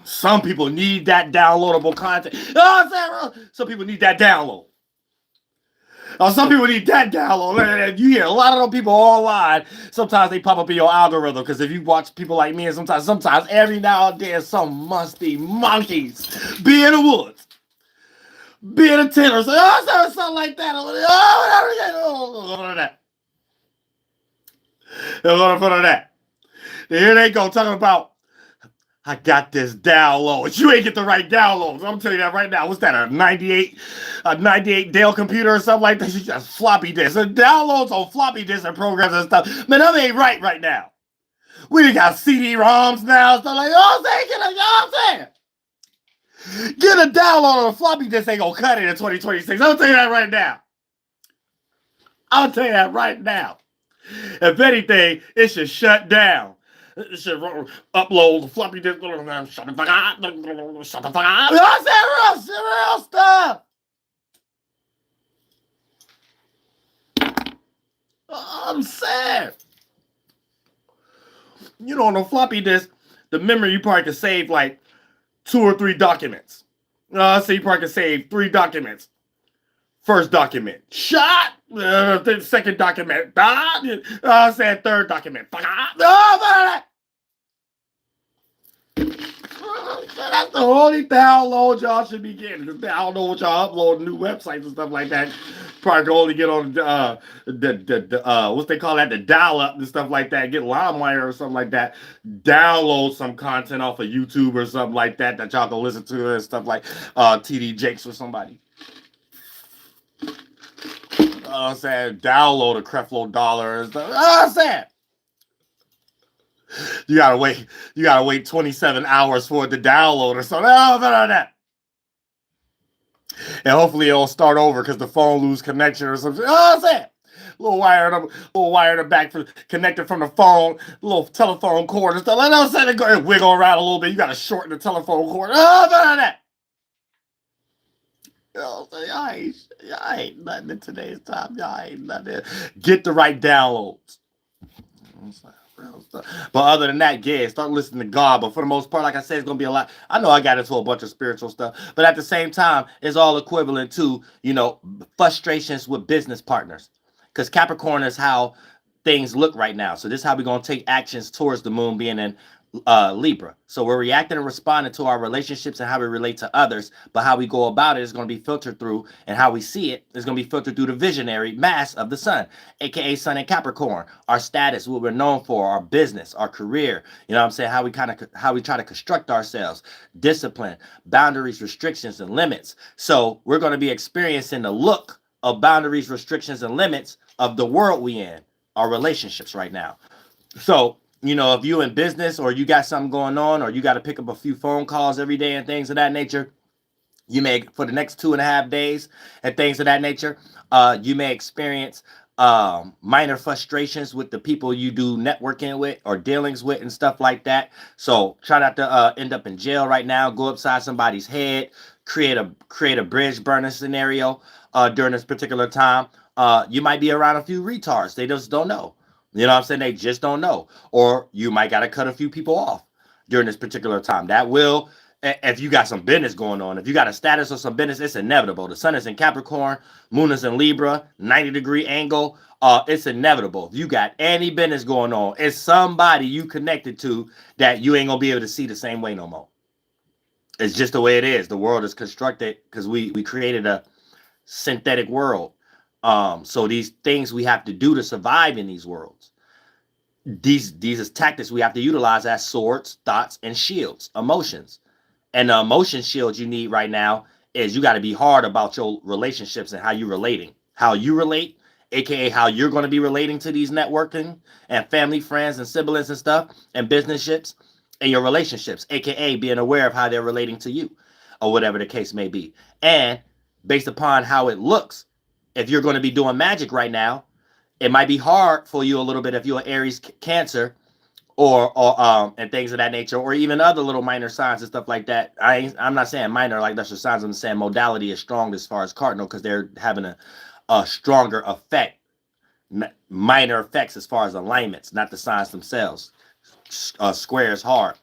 Some people need that downloadable content. You know what I'm saying? Some people need that download. Some people need that download. You hear a lot of them people online. Sometimes they pop up in your algorithm, because if you watch people like me, and sometimes every now and then some musty monkeys be in the woods, be in a tent or something like that. Here they go talking about, I got this download. You ain't get the right downloads. I'm telling you that right now. What's that? A 98 Dell computer or something like that? You got floppy disks. And downloads on floppy disks and programs and stuff. Man, that ain't right now. We done got CD-ROMs now. Stuff like, get a download on a floppy disk ain't gonna cut it in 2026. I'll tell you that right now. If anything, it should shut down. It should upload the floppy disk. Shut the fuck up. Shut the fuck up. You know what I'm saying? Real stuff. I'm sad. You know, on a floppy disk, the memory you probably can save like 2 or 3 documents. So you probably can save 3 documents. First document, shot. The second document, said third document. That's the only download y'all should be getting. I don't know what y'all uploading new websites and stuff like that. Probably can only get on the what's they call that, the dial-up and stuff like that. Get LimeWire or something like that. Download some content off of YouTube or something like that y'all can listen to and stuff like TD Jakes or somebody. I'm saying, download a Creflo Dollar and stuff. I'm saying, you gotta wait 27 hours for it to download or something. That. And hopefully it'll start over because the phone lose connection or something. I'm saying, little wire in the back for connected from the phone, little telephone cord and stuff. I'm saying, it go wiggle around a little bit. You gotta shorten the telephone cord. That. You know what I'm saying? Y'all ain't nothing in today's time. Y'all ain't nothing. Get the right downloads. But other than that, yeah, start listening to God. But for the most part, like I said, it's going to be a lot. I know I got into a bunch of spiritual stuff. But at the same time, it's all equivalent to, frustrations with business partners. Because Capricorn is how things look right now. So this is how we're going to take actions towards the moon being in Libra. So we're reacting and responding to our relationships and how we relate to others, but how we go about it is going to be filtered through, and how we see it is going to be filtered through the visionary mass of the sun, aka Sun in Capricorn. Our status, what we're known for, our business, our career, you know what I'm saying, how we try to construct ourselves, discipline, boundaries, restrictions, and limits. So we're going to be experiencing the look of boundaries, restrictions, and limits of the world we in, our relationships right now. So, you know, if you in business, or you got something going on, or you got to pick up a few phone calls every day and things of that nature, you may, for the next 2.5 days and things of that nature, you may experience minor frustrations with the people you do networking with or dealings with and stuff like that. So try not to end up in jail right now, go upside somebody's head, create a bridge burner scenario during this particular time. You might be around a few retards. They just don't know. You know what I'm saying? They just don't know. Or you might got to cut a few people off during this particular time. That will, if you got some business going on, if you got a status or some business, it's inevitable. The sun is in Capricorn, moon is in Libra, 90-degree angle. It's inevitable. If you got any business going on, it's somebody you connected to that you ain't going to be able to see the same way no more. It's just the way it is. The world is constructed because we created a synthetic world. So these things we have to do to survive in these worlds. These is tactics we have to utilize as swords, thoughts, and shields, emotions. And the emotion shield you need right now is you got to be hard about your relationships and how you're relating. How you relate, aka how you're going to be relating to these networking and family, friends, and siblings and stuff, and business ships, and your relationships, aka being aware of how they're relating to you, or whatever the case may be. And based upon how it looks, if you're going to be doing magic right now, it might be hard for you a little bit if you're an Aries Cancer, or and things of that nature, or even other little minor signs and stuff like that. I'm not saying minor like lesser signs. I'm saying modality is strong as far as cardinal, because they're having a stronger effect, minor effects as far as alignments, not the signs themselves. Square is hard.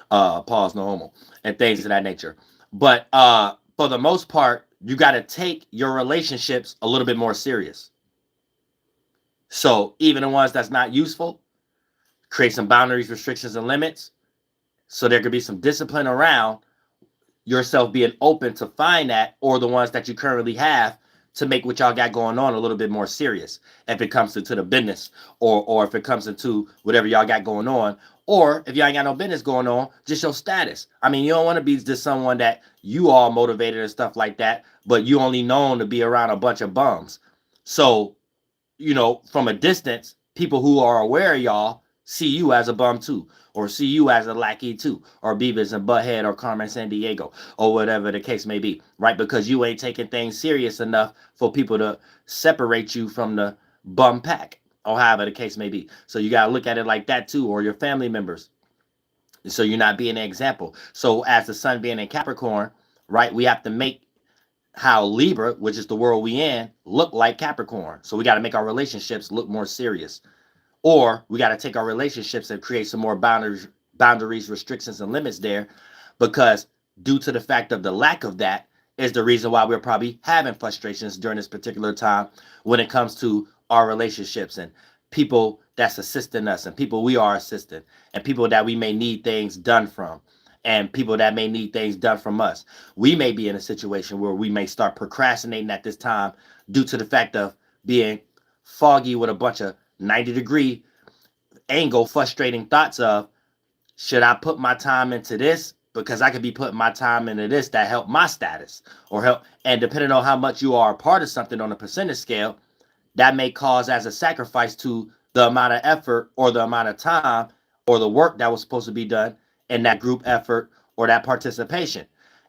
Pause, no homo, and things of that nature. But for the most part, you got to take your relationships a little bit more serious. So even the ones that's not useful, create some boundaries, restrictions, and limits, so there could be some discipline around yourself being open to find that, or the ones that you currently have, to make what y'all got going on a little bit more serious if it comes into the business, or if it comes into whatever y'all got going on. Or if y'all ain't got no business going on, just your status. I mean, you don't want to be just someone that you all motivated and stuff like that, but you only known to be around a bunch of bums. So, you know, from a distance, people who are aware of y'all see you as a bum too, or see you as a lackey too, or Beavis and Butthead, or Carmen Sandiego, or whatever the case may be, right? Because you ain't taking things serious enough for people to separate you from the bum pack, or however the case may be. So you got to look at it like that too, or your family members. So you're not being an example. So as the sun being in Capricorn, right, we have to make how Libra, which is the world we in, look like Capricorn. So we got to make our relationships look more serious. Or we got to take our relationships and create some more boundaries, restrictions, and limits there, because due to the fact of the lack of that is the reason why we're probably having frustrations during this particular time when it comes to our relationships and people that's assisting us, and people we are assisting, and people that we may need things done from, and people that may need things done from us. We may be in a situation where we may start procrastinating at this time due to the fact of being foggy with a bunch of 90-degree angle, frustrating thoughts of, should I put my time into this? Because I could be putting my time into this that help my status, or help. And depending on how much you are a part of something on a percentage scale, that may cause as a sacrifice to the amount of effort, or the amount of time, or the work that was supposed to be done in that group effort or that participation.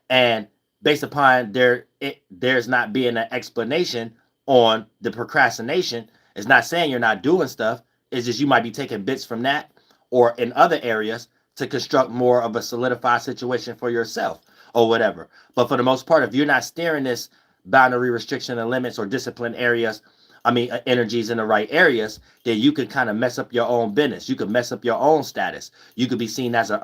And based upon there's not being an explanation on the procrastination, it's not saying you're not doing stuff. It's just you might be taking bits from that or in other areas to construct more of a solidified situation for yourself or whatever. But for the most part, if you're not steering this boundary, restriction, and limits or discipline areas energies in the right areas, then you can kind of mess up your own business. You could mess up your own status. You could be seen as an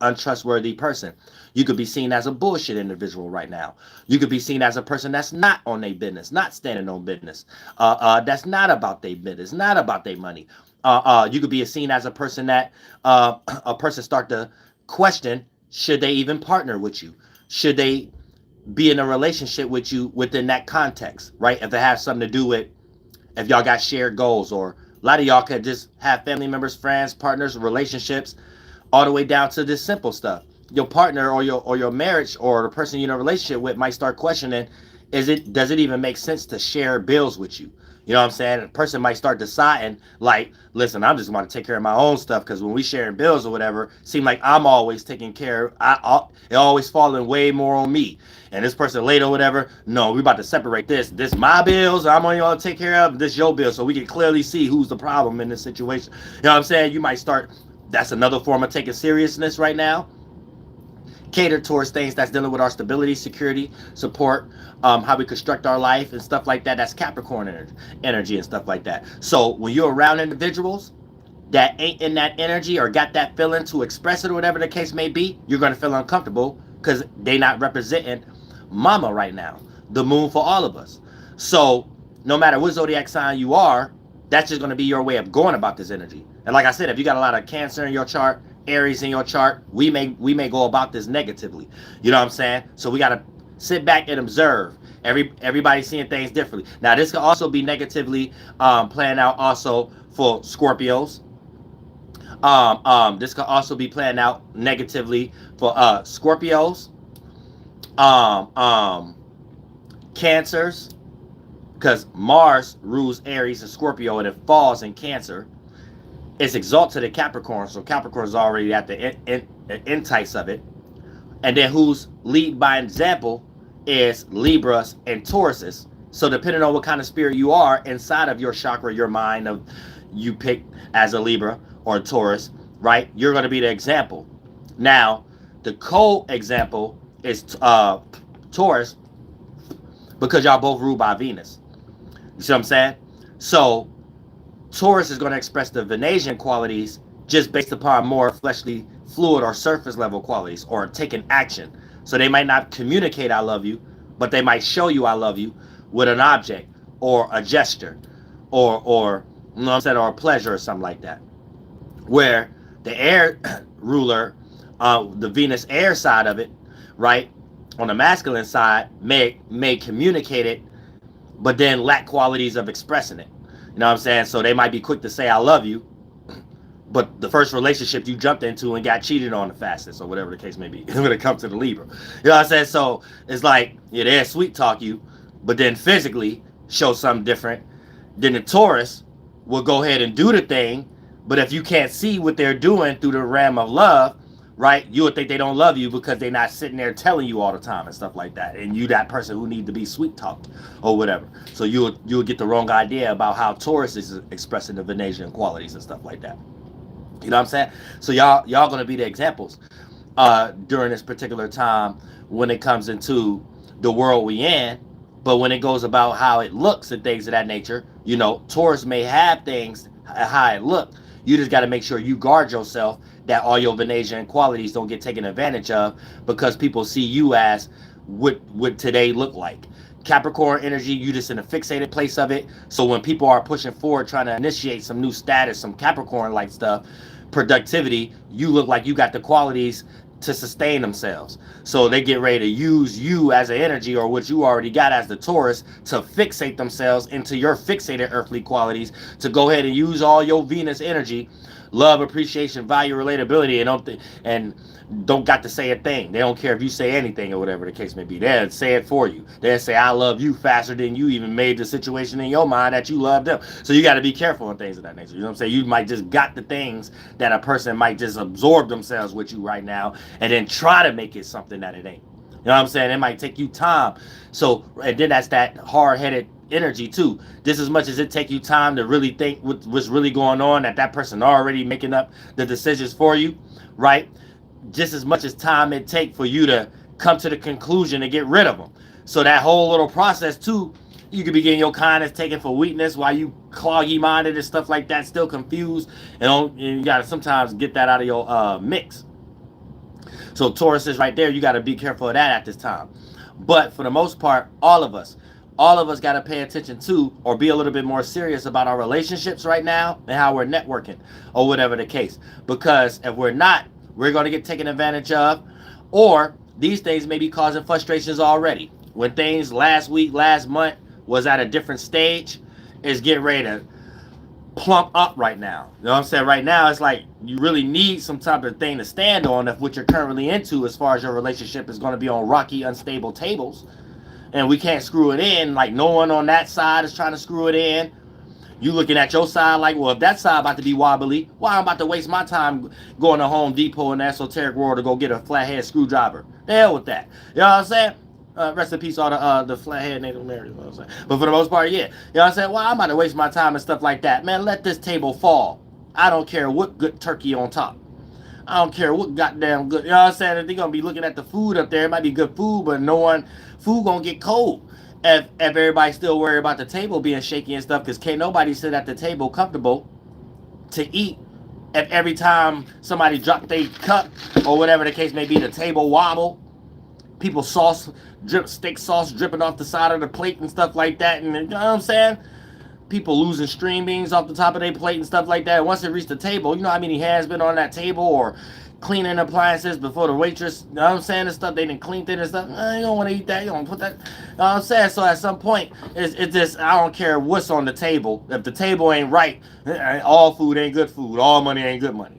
untrustworthy person. You could be seen as a bullshit individual right now. You could be seen as a person that's not on their business, not standing on business. That's not about their business, not about their money. You could be seen as a person that a person start to question, should they even partner with you? Should they be in a relationship with you within that context, right? If it has something to do with, if y'all got shared goals, or a lot of y'all could just have family members, friends, partners, relationships, all the way down to this simple stuff. Your partner or your marriage or the person you're in a relationship with might start questioning, does it even make sense to share bills with you? You know what I'm saying? A person might start deciding, like, listen, I'm just going to take care of my own stuff, because when we sharing bills or whatever, seem like I'm always taking care. It always falling way more on me. And this person late or whatever, no, we about to separate this. This my bills, I'm only going to take care of. This your bill, so we can clearly see who's the problem in this situation. You know what I'm saying? You might start. That's another form of taking seriousness right now. Cater towards things that's dealing with our stability, security, support, how we construct our life and stuff like that. That's Capricorn energy and stuff like that. So when you're around individuals that ain't in that energy or got that feeling to express it or whatever the case may be, you're going to feel uncomfortable because they not representing mama right now, the moon for all of us. So no matter what zodiac sign you are, that's just going to be your way of going about this energy. And like I said, if you got a lot of Cancer in your chart, Aries in your chart, we may go about this negatively. You know what I'm saying? So we got to sit back and observe. Everybody's seeing things differently. Now, this could also be negatively playing out also for Scorpios. This could also be playing out negatively for Scorpios, Cancers, because Mars rules Aries and Scorpio, and it falls in Cancer. It's exalted at Capricorn, so Capricorn is already at the entice of it. And then who's lead by example is Libras and Tauruses. So depending on what kind of spirit you are inside of your chakra, your mind of you pick as a Libra or a Taurus, right? You're going to be the example. Now, the co-example is Taurus, because y'all both ruled by Venus. You see what I'm saying? So Taurus is going to express the Venusian qualities just based upon more fleshly, fluid, or surface level qualities, or taking action. So they might not communicate I love you, but they might show you I love you with an object or a gesture or you know what I'm saying, or a pleasure or something like that. Where the air ruler, the Venus air side of it, right, on the masculine side may communicate it, but then lack qualities of expressing it. You know what I'm saying? So they might be quick to say I love you, but the first relationship you jumped into and got cheated on the fastest, or whatever the case may be, when it comes to the Libra. You know what I'm saying? So it's like, yeah, they'll sweet talk you, but then physically show something different. Then the Taurus will go ahead and do the thing, but if you can't see what they're doing through the realm of love, right, you would think they don't love you because they're not sitting there telling you all the time and stuff like that. And you that person who need to be sweet talked or whatever. So you'll get the wrong idea about how Taurus is expressing the Venusian qualities and stuff like that. You know what I'm saying? So y'all gonna be the examples during this particular time when it comes into the world we in. But when it goes about how it looks and things of that nature, you know, Taurus may have things how it look. You just got to make sure you guard yourself that all your Venusian qualities don't get taken advantage of, because people see you as what today look like. Capricorn energy, you just in a fixated place of it. So when people are pushing forward, trying to initiate some new status, some Capricorn-like stuff, productivity, you look like you got the qualities to sustain themselves. So they get ready to use you as an energy, or what you already got as the Taurus, to fixate themselves into your fixated earthly qualities, to go ahead and use all your Venus energy, love, appreciation, value, relatability, and don't got to say a thing. They don't care if you say anything or whatever the case may be. They'll say it for you. They'll say I love you faster than you even made the situation in your mind that you love them. So you got to be careful on things of that nature. You know what I'm saying? You might just got the things that a person might just absorb themselves with you right now, and then try to make it something that it ain't. You know what I'm saying? It might take you time. So, and then that's that hard-headed energy too. Just as much as it take you time to really think what's really going on, that person already making up the decisions for you, right? Just as much as time it take for you to come to the conclusion and get rid of them. So that whole little process too You could be getting your kindness taken for weakness while you cloggy minded and stuff like that, still confused. And you got to sometimes get that out of your mix. So Taurus is right there. You got to be careful of that at this time. But for the most part, all of us got to pay attention to or be a little bit more serious about our relationships right now and how we're networking or whatever the case. Because if we're not, we're going to get taken advantage of, or these things may be causing frustrations already. When things last week, last month was at a different stage, it's getting ready to plump up right now. You know what I'm saying? Right now, it's like you really need some type of thing to stand on if what you're currently into as far as your relationship is going to be on rocky, unstable tables. And we can't screw it in. Like no one on that side is trying to screw it in. You looking at your side like, well, if that side about to be wobbly, why I'm about to waste my time going to Home Depot in the esoteric world to go get a flathead screwdriver? The hell with that. You know what I'm saying? Rest in peace, all the flathead Native Americans. You know what I'm saying? But for the most part, yeah. You know what I'm saying? Well, I'm about to waste my time and stuff like that. Man, let this table fall. I don't care what good turkey on top. I don't care what goddamn good. You know what I'm saying? If they're going to be looking at the food up there, it might be good food, but food going to get cold. If everybody's still worried about the table being shaky and stuff, because can't nobody sit at the table comfortable to eat. If every time somebody drop their cup or whatever the case may be, the table wobble, people steak sauce dripping off the side of the plate and stuff like that, and you know what I'm saying? People losing string beans off the top of their plate and stuff like that. And once it reached the table, you know how many hands been on that table or cleaning appliances before the waitress, you know what I'm saying, and stuff, they didn't clean it and stuff. You don't want to eat that. You don't put that, you know what I'm saying? So at some point, it's just, I don't care what's on the table. If the table ain't right, all food ain't good food. All money ain't good money.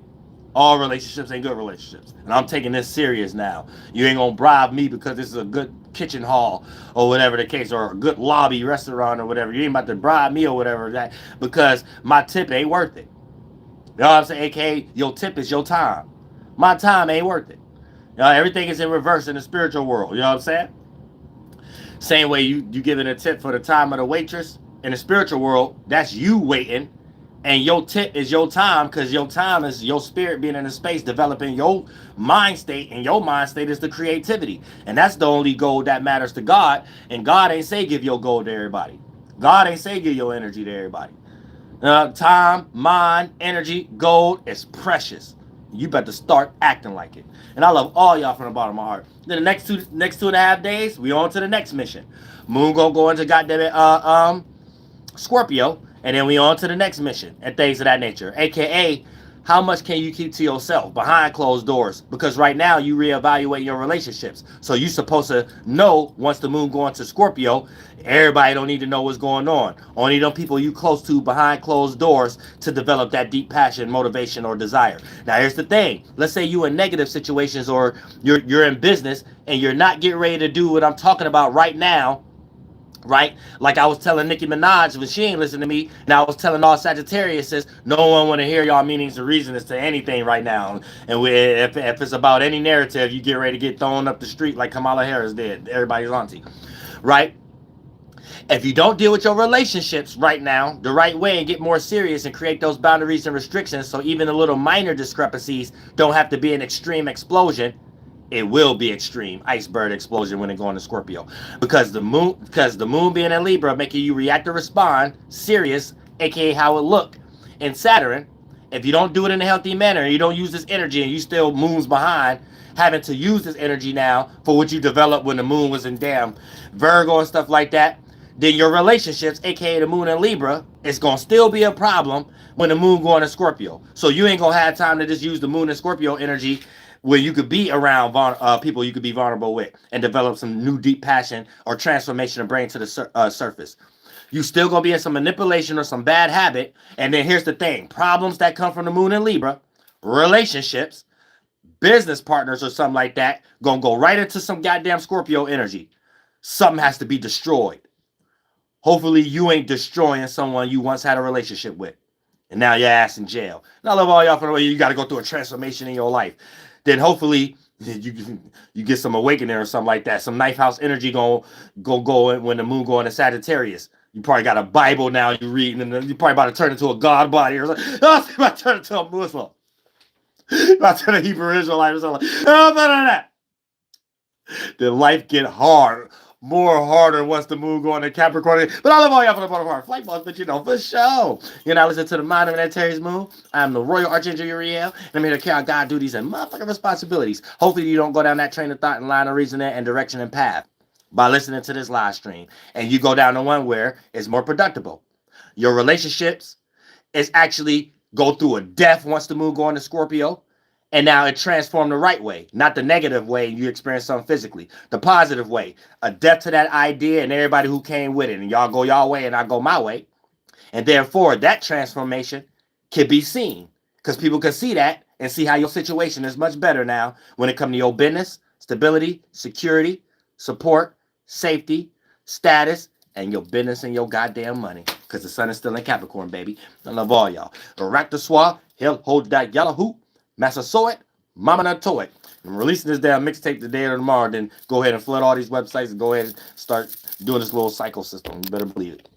All relationships ain't good relationships. And I'm taking this serious now. You ain't gonna bribe me because this is a good kitchen hall or whatever the case, or a good lobby restaurant or whatever. You ain't about to bribe me or whatever that, because my tip ain't worth it. You know what I'm saying? AKA, your tip is your time. My time ain't worth it. You know, everything is in reverse in the spiritual world. You know what I'm saying? Same way you giving a tip for the time of the waitress in the spiritual world, that's you waiting. And your tip is your time, because your time is your spirit being in a space, developing your mind state, and your mind state is the creativity. And that's the only gold that matters to God. And God ain't say give your gold to everybody. God ain't say give your energy to everybody. Time, mind, energy, gold is precious. You better start acting like it. And I love all y'all from the bottom of my heart. Then the next 2.5 days, we on to the next mission. Moon gonna go into goddamn Scorpio. And then we on to the next mission and things of that nature. AKA, how much can you keep to yourself behind closed doors? Because right now you reevaluate your relationships. So you're supposed to know once the moon go into Scorpio, everybody don't need to know what's going on. Only them people you close to behind closed doors to develop that deep passion, motivation, or desire. Now here's the thing. Let's say you in negative situations, or you're in business and you're not getting ready to do what I'm talking about right now. Right? Like I was telling Nicki Minaj when she ain't listening to me, and I was telling all Sagittariuses, no one want to hear y'all meanings or reasons to anything right now. And if it's about any narrative, you get ready to get thrown up the street like Kamala Harris did, everybody's auntie. Right? If you don't deal with your relationships right now the right way and get more serious and create those boundaries and restrictions, so even the little minor discrepancies don't have to be an extreme explosion, it will be extreme iceberg explosion when it go into Scorpio, because the moon being in Libra, making you react or respond serious, aka how it look in Saturn. If you don't do it in a healthy manner and you don't use this energy, and you still moons behind having to use this energy now for what you developed when the moon was in damn Virgo and stuff like that, then your relationships, aka the moon in Libra, is gonna still be a problem when the moon go into Scorpio. So you ain't gonna have time to just use the moon and Scorpio energy where you could be around people you could be vulnerable with and develop some new deep passion or transformation and bring to the surface. You still gonna be in some manipulation or some bad habit. And then here's the thing: problems that come from the moon in Libra, relationships, business partners or something like that, gonna go right into some goddamn Scorpio energy. Something has to be destroyed. Hopefully you ain't destroying someone you once had a relationship with, and now your ass in jail. And I love all y'all for the way you got to go through a transformation in your life. Then hopefully you get some awakening or something like that. Some knife house energy go when the moon go into Sagittarius. You probably got a Bible now you reading, and then you probably about to turn into a God body or something. Oh, I'm about to turn into a Muslim. About to turn a Hebrew Israelite or something. Oh, better than that. Then life get hard. more harder once the moon go into Capricorn. But I love all y'all for the butterfly flight boss, but you know, for sure. You're not listening to the Mind of an Tary's Moon. I'm the Royal Archangel Uriel, and I'm here to carry out God duties and motherfucking responsibilities. Hopefully you don't go down that train of thought and line of reasoning and direction and path by listening to this live stream. And you go down to one where it's more productive. Your relationships is actually go through a death once the moon go into Scorpio. And now it transformed the right way, not the negative way you experience something physically. The positive way, a death to that idea and everybody who came with it. And y'all go y'all way and I go my way. And therefore, that transformation can be seen because people can see that and see how your situation is much better now when it comes to your business, stability, security, support, safety, status, and your business and your goddamn money. Because the sun is still in Capricorn, baby. I love all y'all. Haël'Ho, Yahlahuè, Massasoit, Mama Natoit. I'm releasing this damn mixtape today or tomorrow. Then go ahead and flood all these websites and go ahead and start doing this little cycle system. You better believe it.